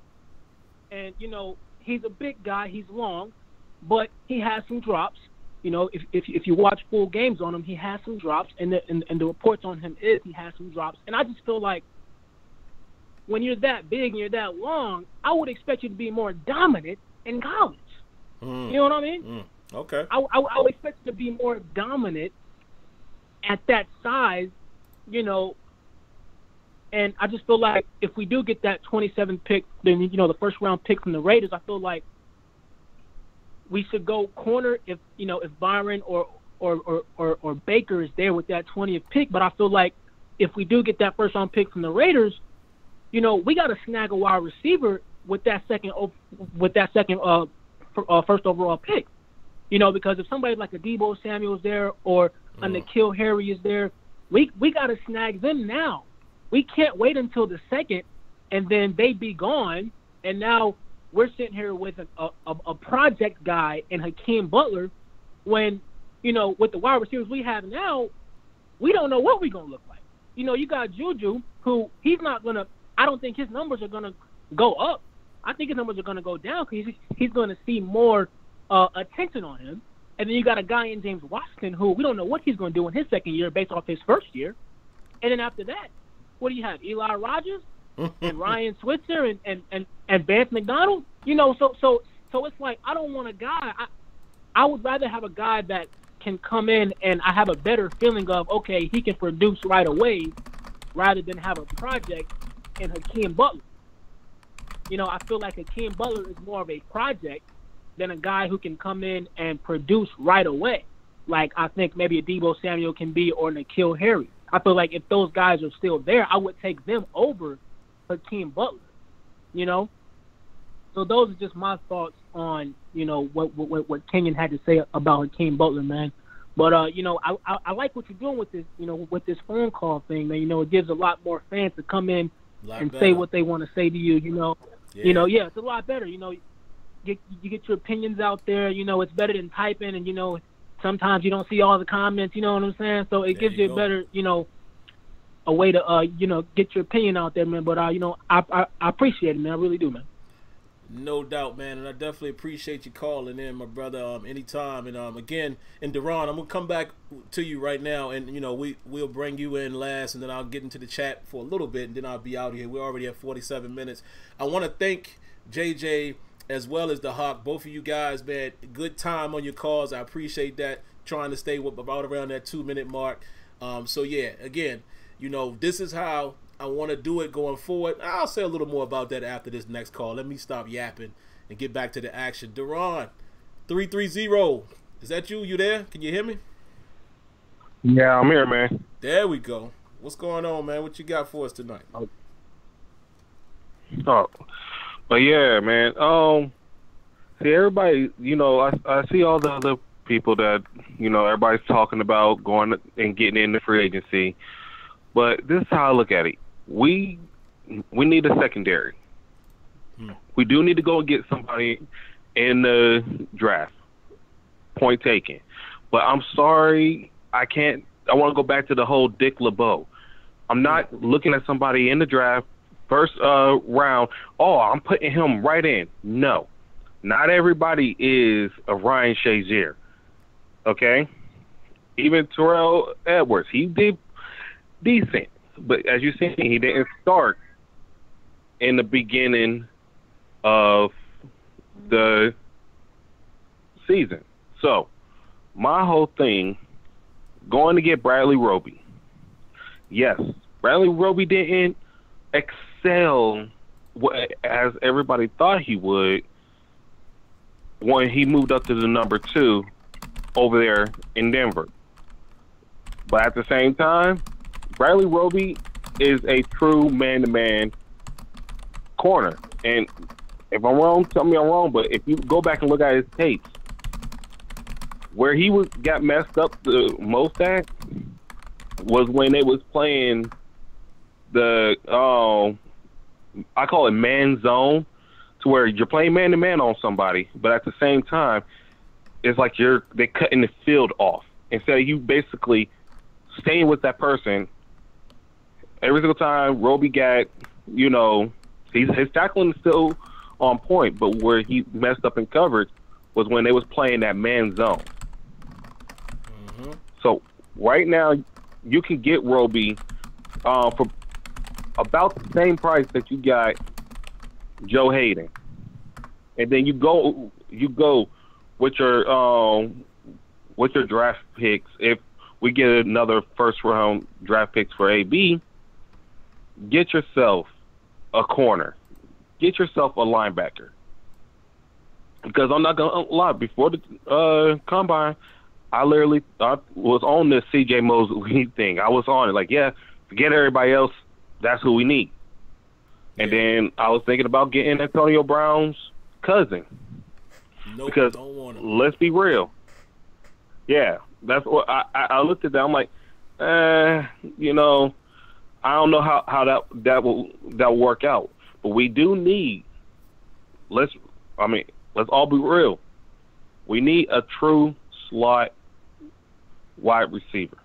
and, you know, he's a big guy. He's long, but he has some drops. You know, if you watch full games on him, he has some drops, and the reports on him is he has some drops. And I just feel like when you're that big and you're that long, I would expect you to be more dominant in college. You know what I mean? Okay. I would expect you to be more dominant at that size, you know. And I just feel like if we do get that 27th pick, then, you know, the first round pick from the Raiders, I feel like we should go corner if Byron or Baker is there with that 20th pick. But I feel like if we do get that first round pick from the Raiders, you know, we got to snag a wide receiver with that second first overall pick. You know, because if somebody like a Deebo Samuel's there or a N'Keal Harry is there, we got to snag them now. We can't wait until the second and then they be gone, and now we're sitting here with a project guy and Hakeem Butler when, you know, with the wide receivers we have now, we don't know what we're going to look like. You know, you got Juju, who he's not going to – I don't think his numbers are going to go up. I think his numbers are going to go down because he's going to see more attention on him. And then you got a guy in James Washington who we don't know what he's going to do in his second year based off his first year. And then after that, what do you have? Eli Rogers and Ryan Switzer and Vance McDonald? You know, so it's like I don't want a guy. I would rather have a guy that can come in and I have a better feeling of, okay, he can produce right away rather than have a project in Hakeem Butler. You know, I feel like Hakeem Butler is more of a project than a guy who can come in and produce right away. Like I think maybe a Deebo Samuel can be or N'Keal Harry. I feel like if those guys are still there, I would take them over Hakeem Butler, you know? So those are just my thoughts on, you know, what Kenyon had to say about Hakeem Butler, man. But, you know, I like what you're doing with this, you know, with this phone call thing, man. You know, it gives a lot more fans to come in and say what they want to say to you, you know. Yeah. You know, yeah, it's a lot better, you know. You get your opinions out there, you know, it's better than typing, and, you know, sometimes you don't see all the comments, you know what I'm saying? So it gives you a better, you know, a way to, you know, get your opinion out there, man. But, you know, I appreciate it, man. I really do, man. No doubt, man, and I definitely appreciate you calling in, my brother, anytime. And, again, and Deron, I'm going to come back to you right now, and, you know, we'll bring you in last, and then I'll get into the chat for a little bit, and then I'll be out here. We're already at 47 minutes. I want to thank JJ as well as the Hawk, both of you guys, man. Good time on your calls. I appreciate that, trying to stay about around that 2-minute mark. So, yeah, again, you know, this is how I want to do it going forward. I'll say a little more about that after this next call. Let me stop yapping and get back to the action. Deron, 330, is that you? You there? Can you hear me? Yeah, I'm here, man. There we go. What's going on, man? What you got for us tonight? Oh, but yeah, man. See, everybody, you know, I see all the other people that, you know, everybody's talking about going and getting into free agency. But this is how I look at it. We need a secondary. We do need to go and get somebody in the draft. Point taken. But I'm sorry, I can't. I want to go back to the whole Dick LeBeau. I'm not looking at somebody in the draft, first round. Oh, I'm putting him right in. No. Not everybody is a Ryan Shazier. Okay? Even Terrell Edwards, he did decent. But as you see, he didn't start in the beginning of the season. So, my whole thing, going to get Bradley Roby. Yes, Bradley Roby didn't excel as everybody thought he would when he moved up to the number 2 over there in Denver. But at the same time, Bradley Roby is a true man-to-man corner. And if I'm wrong, tell me I'm wrong, but if you go back and look at his tapes, where he got messed up the most at was when they was playing the, I call it man zone, to where you're playing man-to-man on somebody, but at the same time, it's like they're cutting the field off. Instead of you basically staying with that person. Every single time Roby got, you know, his tackling is still on point, but where he messed up in coverage was when they was playing that man zone. Mm-hmm. So right now, you can get Roby for about the same price that you got Joe Hayden, and then you go with your draft picks. If we get another first round draft picks for AB, get yourself a corner. Get yourself a linebacker. Because I'm not going to lie, before the combine, I was on this CJ Mosley thing. I was on it. Like, yeah, Forget everybody else. That's who we need. And then I was thinking about getting Antonio Brown's cousin. Nope, because don't want him. Let's be real. Yeah, that's what I looked at that. I'm like, you know, I don't know how that will work out. But we do need. Let's all be real. We need a true slot wide receiver.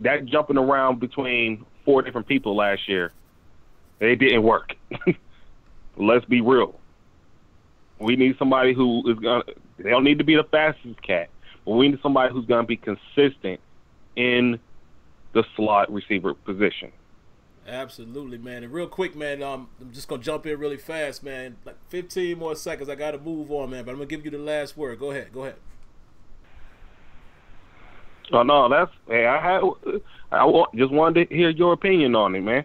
That jumping around between 4 different people last year, it didn't work. Let's be real. We need somebody who is gonna. They don't need to be the fastest cat, but we need somebody who's gonna be consistent in the slot receiver position. Absolutely, man. And real quick, man, I'm just gonna jump in really fast, man. Like 15 more seconds. I gotta move on, man. But I'm gonna give you the last word. Go ahead. Oh no, that's hey. Just wanted to hear your opinion on it, man.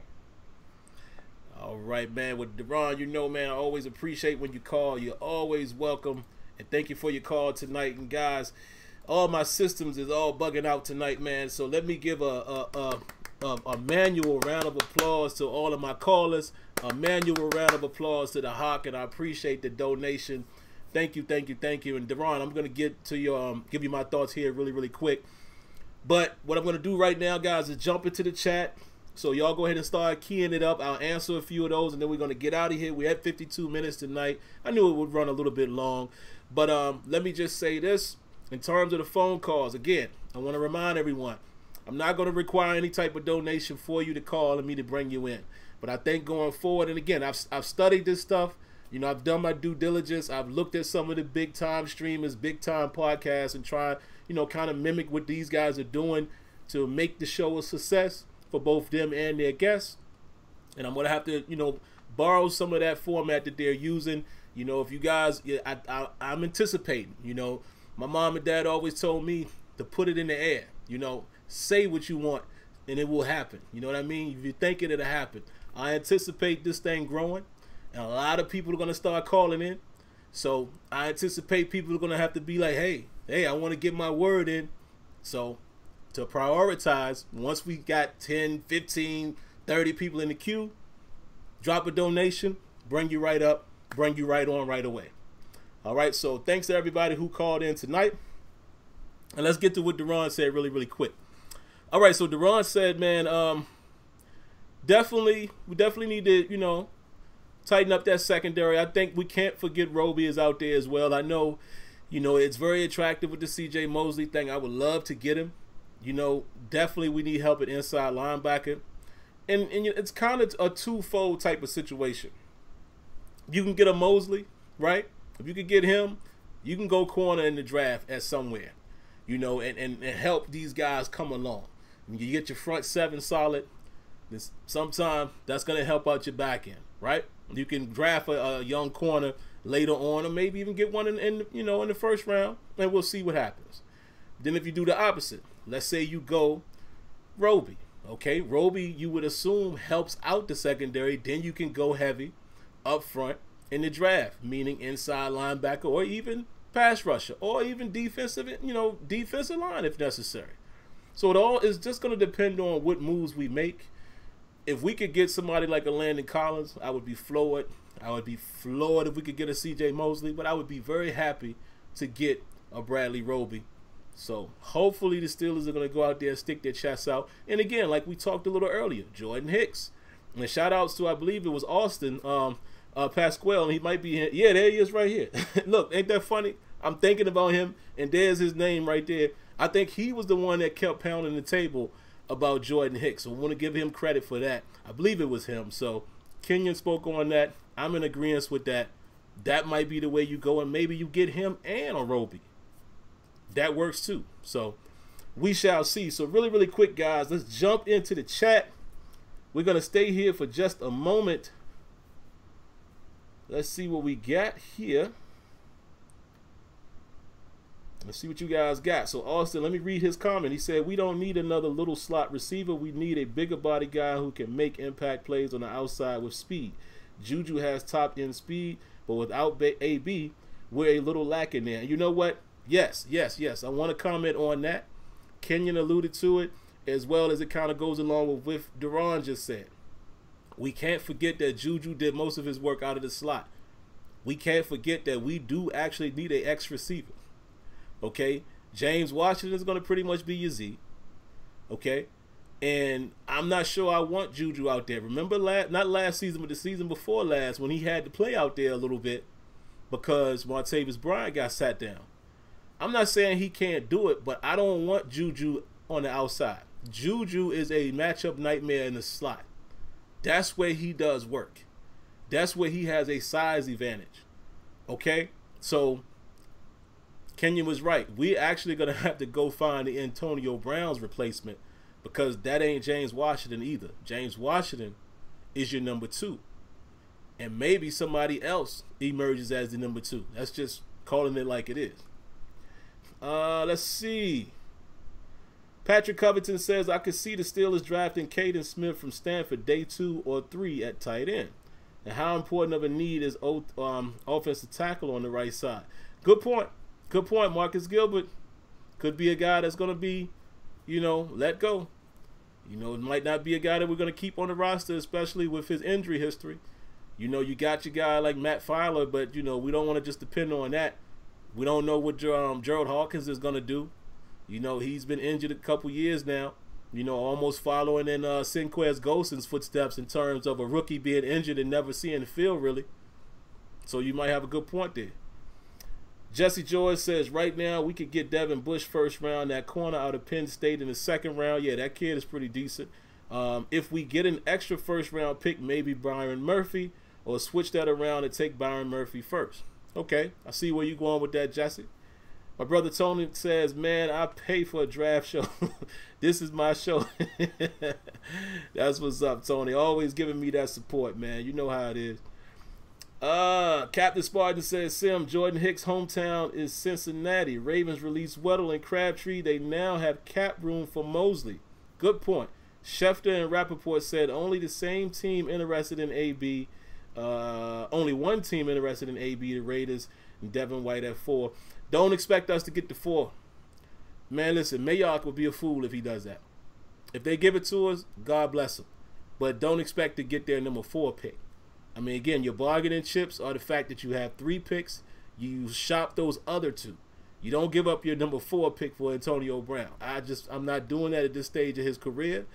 All right, man. With Deron, you know, man, I always appreciate when you call. You're always welcome, and thank you for your call tonight. And guys, all my systems is all bugging out tonight, man. So let me give a manual round of applause to all of my callers. A manual round of applause to the Hawk, and I appreciate the donation. Thank you. And Deron, I'm gonna get to your give you my thoughts here really quick. But what I'm going to do right now, guys, is jump into the chat. So y'all go ahead and start keying it up. I'll answer a few of those, and then we're going to get out of here. We had 52 minutes tonight. I knew it would run a little bit long. But let me just say this. In terms of the phone calls, again, I want to remind everyone, I'm not going to require any type of donation for you to call and me to bring you in. But I think going forward, and again, I've studied this stuff. You know, I've done my due diligence. I've looked at some of the big-time streamers, big-time podcasts, and tried, you know, kind of mimic what these guys are doing to make the show a success for both them and their guests. And I'm going to have to, you know, borrow some of that format that they're using. You know, if you guys, I'm anticipating, you know, my mom and dad always told me to put it in the air. You know, say what you want and it will happen. You know what I mean? If you're thinking it'll happen. I anticipate this thing growing. And a lot of people are going to start calling in. So I anticipate people are going to have to be like, hey, I want to get my word in. So to prioritize, once we got 10, 15, 30 people in the queue, drop a donation, bring you right up, bring you right on right away. All right, so thanks to everybody who called in tonight. And let's get to what Deron said really quick. All right, so Deron said, man, we definitely need to, you know, tighten up that secondary. I think we can't forget Roby is out there as well. I know, you know, it's very attractive with the C.J. Mosley thing. I would love to get him. You know, definitely we need help at inside linebacker. And it's kind of a twofold type of situation. You can get a Mosley, right? If you could get him, you can go corner in the draft at somewhere, you know, and help these guys come along. When you get your front seven solid, sometimes that's going to help out your back end, right? You can draft a young corner later on, or maybe even get one in the first round, and we'll see what happens. Then if you do the opposite, let's say you go Roby. Okay, Roby, you would assume helps out the secondary. Then you can go heavy up front in the draft, meaning inside linebacker or even pass rusher or even defensive line if necessary. So it all is just going to depend on what moves we make. If we could get somebody like a Landon Collins, I would be floored. I would be floored if we could get a C.J. Mosley, but I would be very happy to get a Bradley Roby. So hopefully the Steelers are going to go out there and stick their chests out. And again, like we talked a little earlier, Jordan Hicks. And shout outs to, I believe it was Austin Pasquale, and he might be here. Yeah, there he is right here. Look, ain't that funny? I'm thinking about him, and there's his name right there. I think he was the one that kept pounding the table about Jordan Hicks. So I want to give him credit for that. I believe it was him. So Kenyon spoke on that. I'm in agreement with that. That might be the way you go, and maybe you get him and a Roby. That works too. So we shall see. So really quick, guys, let's jump into the chat. We're going to stay here for just a moment. Let's see what we got here. Let's see what you guys got. So Austin, let me read his comment. He said, we don't need another little slot receiver. We need a bigger body guy who can make impact plays on the outside with speed. Juju has top end speed, but without AB, we're a little lacking there. And you know what? Yes. I want to comment on that. Kenyon alluded to it. as well as it kind of goes along with what Duran just said. We can't forget that Juju did most of his work out of the slot. We can't forget that we do actually need an X receiver. Okay? James Washington is going to pretty much be your Z. Okay? And I'm not sure I want Juju out there. Remember, not last season, but the season before last, when he had to play out there a little bit because Martavis Bryant got sat down. I'm not saying he can't do it, but I don't want Juju on the outside. Juju is a matchup nightmare in the slot. That's where he does work. That's where he has a size advantage. Okay? So, Kenyon was right. We're actually going to have to go find the Antonio Brown's replacement because that ain't James Washington either. James Washington is your number 2. And maybe somebody else emerges as the number 2. That's just calling it like it is. Let's see. Patrick Covington says, I could see the Steelers drafting Caden Smith from Stanford day 2 or 3 at tight end. And how important of a need is offensive tackle on the right side? Good point. Good point. Marcus Gilbert could be a guy that's going to be, let go. It might not be a guy that we're going to keep on the roster, especially with his injury history. You got your guy like Matt Filer, but, we don't want to just depend on that. We don't know what Gerald Hawkins is going to do. He's been injured a couple years now, almost following in Sinquez Golson's footsteps in terms of a rookie being injured and never seeing the field, really. So you might have a good point there. Jesse George says, right now we could get Devon Bush first round, that corner out of Penn State in the second round. Yeah, that kid is pretty decent. If we get an extra first round pick, maybe Byron Murphy, or switch that around and take Byron Murphy first. Okay, I see where you're going with that, Jesse. My brother Tony says, man, I pay for a draft show. This is my show. That's what's up, Tony. Always giving me that support, man. You know how it is. Captain Spartan says, Sim, Jordan Hicks' hometown is Cincinnati. Ravens released Weddle and Crabtree. They now have cap room for Mosley. Good point. Schefter and Rappaport said only the same team interested in AB. Only one team interested in AB, the Raiders, and Devin White at 4. Don't expect us to get the 4. Man, listen, Mayock would be a fool if he does that. If they give it to us, God bless him. But don't expect to get their number 4 pick. I mean, again, your bargaining chips are the fact that you have 3 picks. You shop those other 2. You don't give up your number 4 pick for Antonio Brown. I'm not doing that at this stage of his career.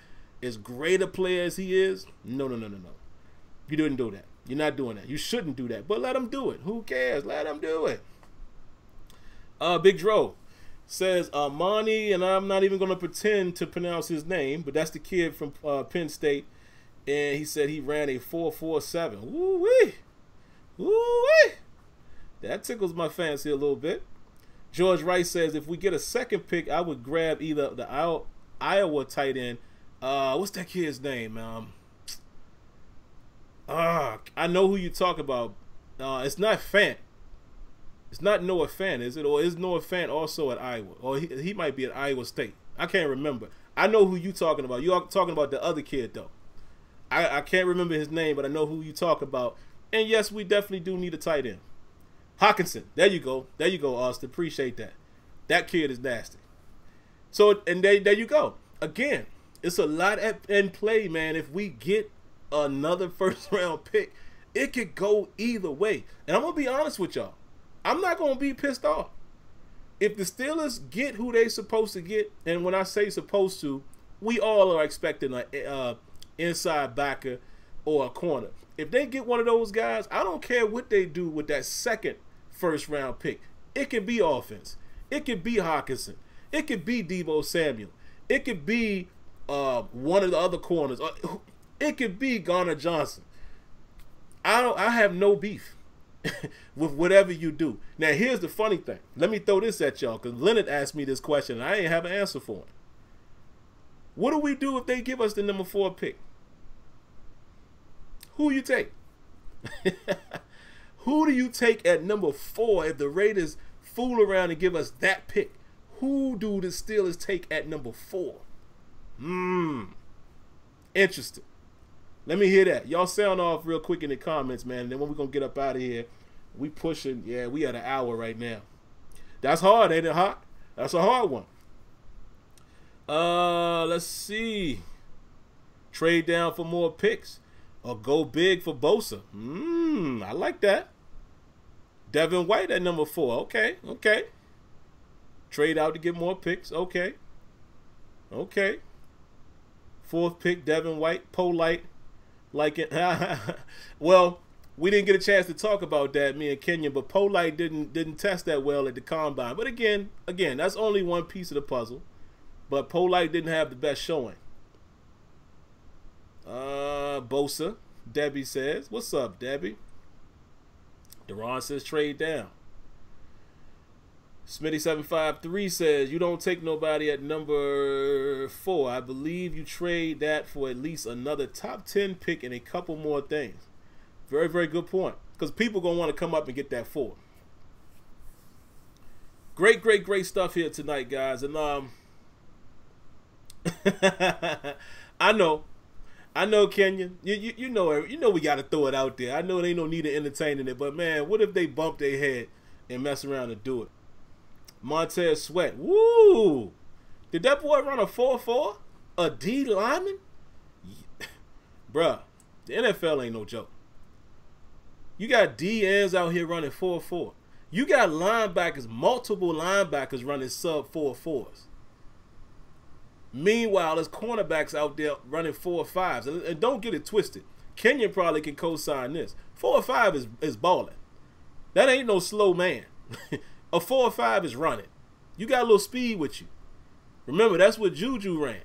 As great a player as he is, no. You didn't do that. You're not doing that. You shouldn't do that. But let him do it. Who cares? Let him do it. Big Dro says, Monty, and I'm not even going to pretend to pronounce his name, but that's the kid from Penn State, and he said he ran a 4.47. Woo-wee! Woo-wee! That tickles my fancy a little bit. George Rice says, if we get a second pick, I would grab either the Iowa tight end. What's that kid's name? I know who you talk about. It's not Fant. It's not Noah Fant, is it? Or is Noah Fant also at Iowa? Or he might be at Iowa State. I can't remember. I know who you talking about. You are talking about the other kid, though. I can't remember his name, but I know who you talk about. And, yes, we definitely do need a tight end. Hawkinson. There you go. There you go, Austin. Appreciate that. That kid is nasty. So, and there you go. Again, it's a lot in play, man. If we get another first-round pick, it could go either way. And I'm going to be honest with y'all. I'm not going to be pissed off. If the Steelers get who they supposed to get, and when I say supposed to, we all are expecting an inside backer or a corner. If they get one of those guys, I don't care what they do with that second first-round pick. It could be offense. It could be Hawkinson. It could be Deebo Samuel. It could be one of the other corners. It could be Garner Johnson. I have no beef with whatever you do. Now, here's the funny thing. Let me throw this at y'all, because Leonard asked me this question, and I ain't have an answer for him. What do we do if they give us the number 4 pick? Who you take? Who do you take at number 4 if the Raiders fool around and give us that pick? Who do the Steelers take at number 4? Interesting. Let me hear that. Y'all sound off real quick in the comments, man. And then when we're going to get up out of here, we pushing. Yeah, we at an hour right now. That's hard, ain't it, Hot? That's a hard one. Let's see. Trade down for more picks or go big for Bosa. I like that. Devin White at number 4. Okay. Trade out to get more picks. Okay. 4th pick, Devin White. Polite. Like it. Well, we didn't get a chance to talk about that, me and Kenyon, but Polite didn't test that well at the combine. But again, that's only one piece of the puzzle. But Polite didn't have the best showing. Bosa, Debbie says. What's up, Debbie? Deron says trade down. Smitty753 says, you don't take nobody at number 4. I believe you trade that for at least another top 10 pick and a couple more things. Very, very good point. Because people going to want to come up and get that 4. Great stuff here tonight, guys. And I know, Kenyon. You know we got to throw it out there. I know there ain't no need of entertaining it, but man, what if they bump their head and mess around and do it? Montez Sweat. Woo! Did that boy run a 4.4? A D lineman? Bruh, the NFL ain't no joke. You got D ends out here running 4.4. You got linebackers, multiple linebackers running sub 4.4s. Meanwhile, there's cornerbacks out there running 4.5s. And don't get it twisted. Kenyon probably can co-sign this. 4.5 is balling. That ain't no slow man. A 4.5 is running. You got a little speed with you. Remember, that's what Juju ran.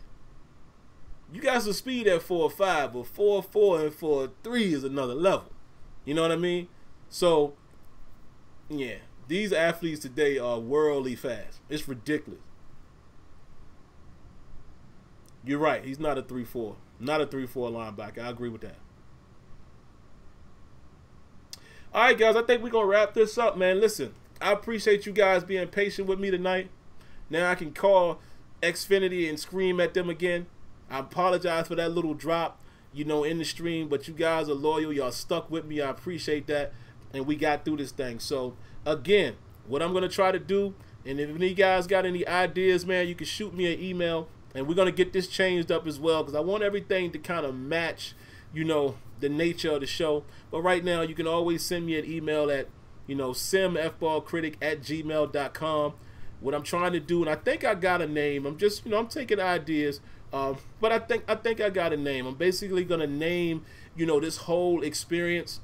You got some speed at 4.5, but 4.4 and 4.3 is another level. You know what I mean? So, yeah, these athletes today are worldly fast. It's ridiculous. You're right. He's not a 3.4. Not a 3.4 linebacker. I agree with that. All right, guys, I think we're going to wrap this up, man. Listen, I appreciate you guys being patient with me tonight. Now I can call Xfinity and scream at them again. I apologize for that little drop, in the stream, but you guys are loyal. Y'all stuck with me. I appreciate that, and we got through this thing. So, again, what I'm going to try to do, and if any guys got any ideas, man, you can shoot me an email, and we're going to get this changed up as well because I want everything to kind of match, the nature of the show. But right now, you can always send me an email at simfballcritic@gmail.com. What I'm trying to do, and I think I got a name. I'm just, I'm taking ideas, but I think I got a name. I'm basically gonna name, this whole experience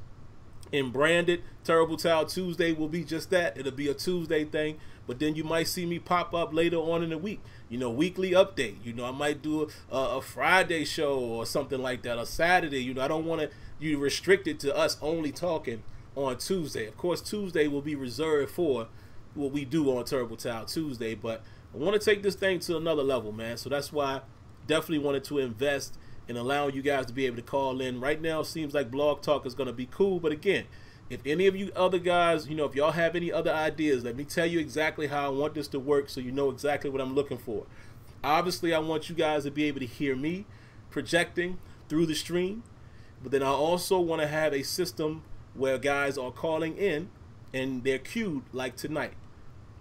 and brand it. Terrible Towel Tuesday will be just that. It'll be a Tuesday thing, but then you might see me pop up later on in the week. Weekly update. I might do a Friday show or something like that, or Saturday. I don't want to restrict it to us only talking on Tuesday. Of course, Tuesday will be reserved for what we do on Terrible Towel Tuesday, but I want to take this thing to another level, man. So that's why I definitely wanted to invest in allowing you guys to be able to call in. Right now, it seems like Blog Talk is going to be cool, but again, if any of you other guys, if y'all have any other ideas, let me tell you exactly how I want this to work so you know exactly what I'm looking for. Obviously, I want you guys to be able to hear me projecting through the stream, but then I also want to have a system where guys are calling in and they're queued like tonight.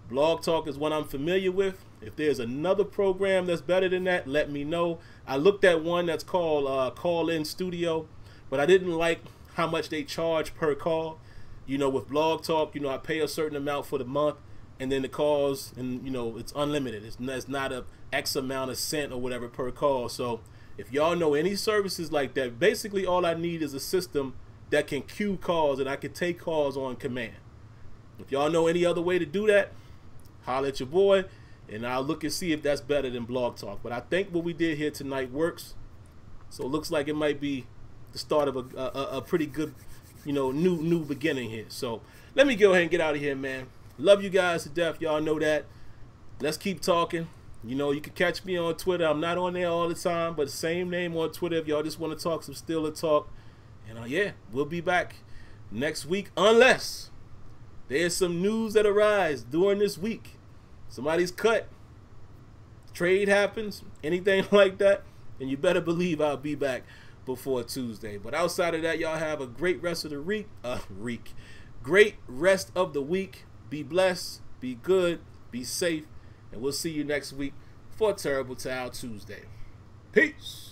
Blog Talk is what I'm familiar with. If there's another program that's better than that, let me know. I looked at one that's called Call In Studio, but I didn't like how much they charge per call. With Blog Talk, I pay a certain amount for the month, and then the calls, and it's unlimited. It's not a X amount of cent or whatever per call. So if y'all know any services like that, basically all I need is a system that can queue calls and I can take calls on command. If y'all know any other way to do that, holler at your boy, and I'll look and see if that's better than Blog Talk. But I think what we did here tonight works. So it looks like it might be the start of a pretty good, new beginning here. So let me go ahead and get out of here, man. Love you guys to death. Y'all know that. Let's keep talking. You can catch me on Twitter. I'm not on there all the time, but the same name on Twitter if y'all just want to talk some Steeler talk. And yeah, we'll be back next week unless there's some news that arise during this week. Somebody's cut, trade happens, anything like that, and you better believe I'll be back before Tuesday. But outside of that, y'all have a great rest of the week. Great rest of the week. Be blessed, be good, be safe, and we'll see you next week for Terrible Towel Tuesday. Peace.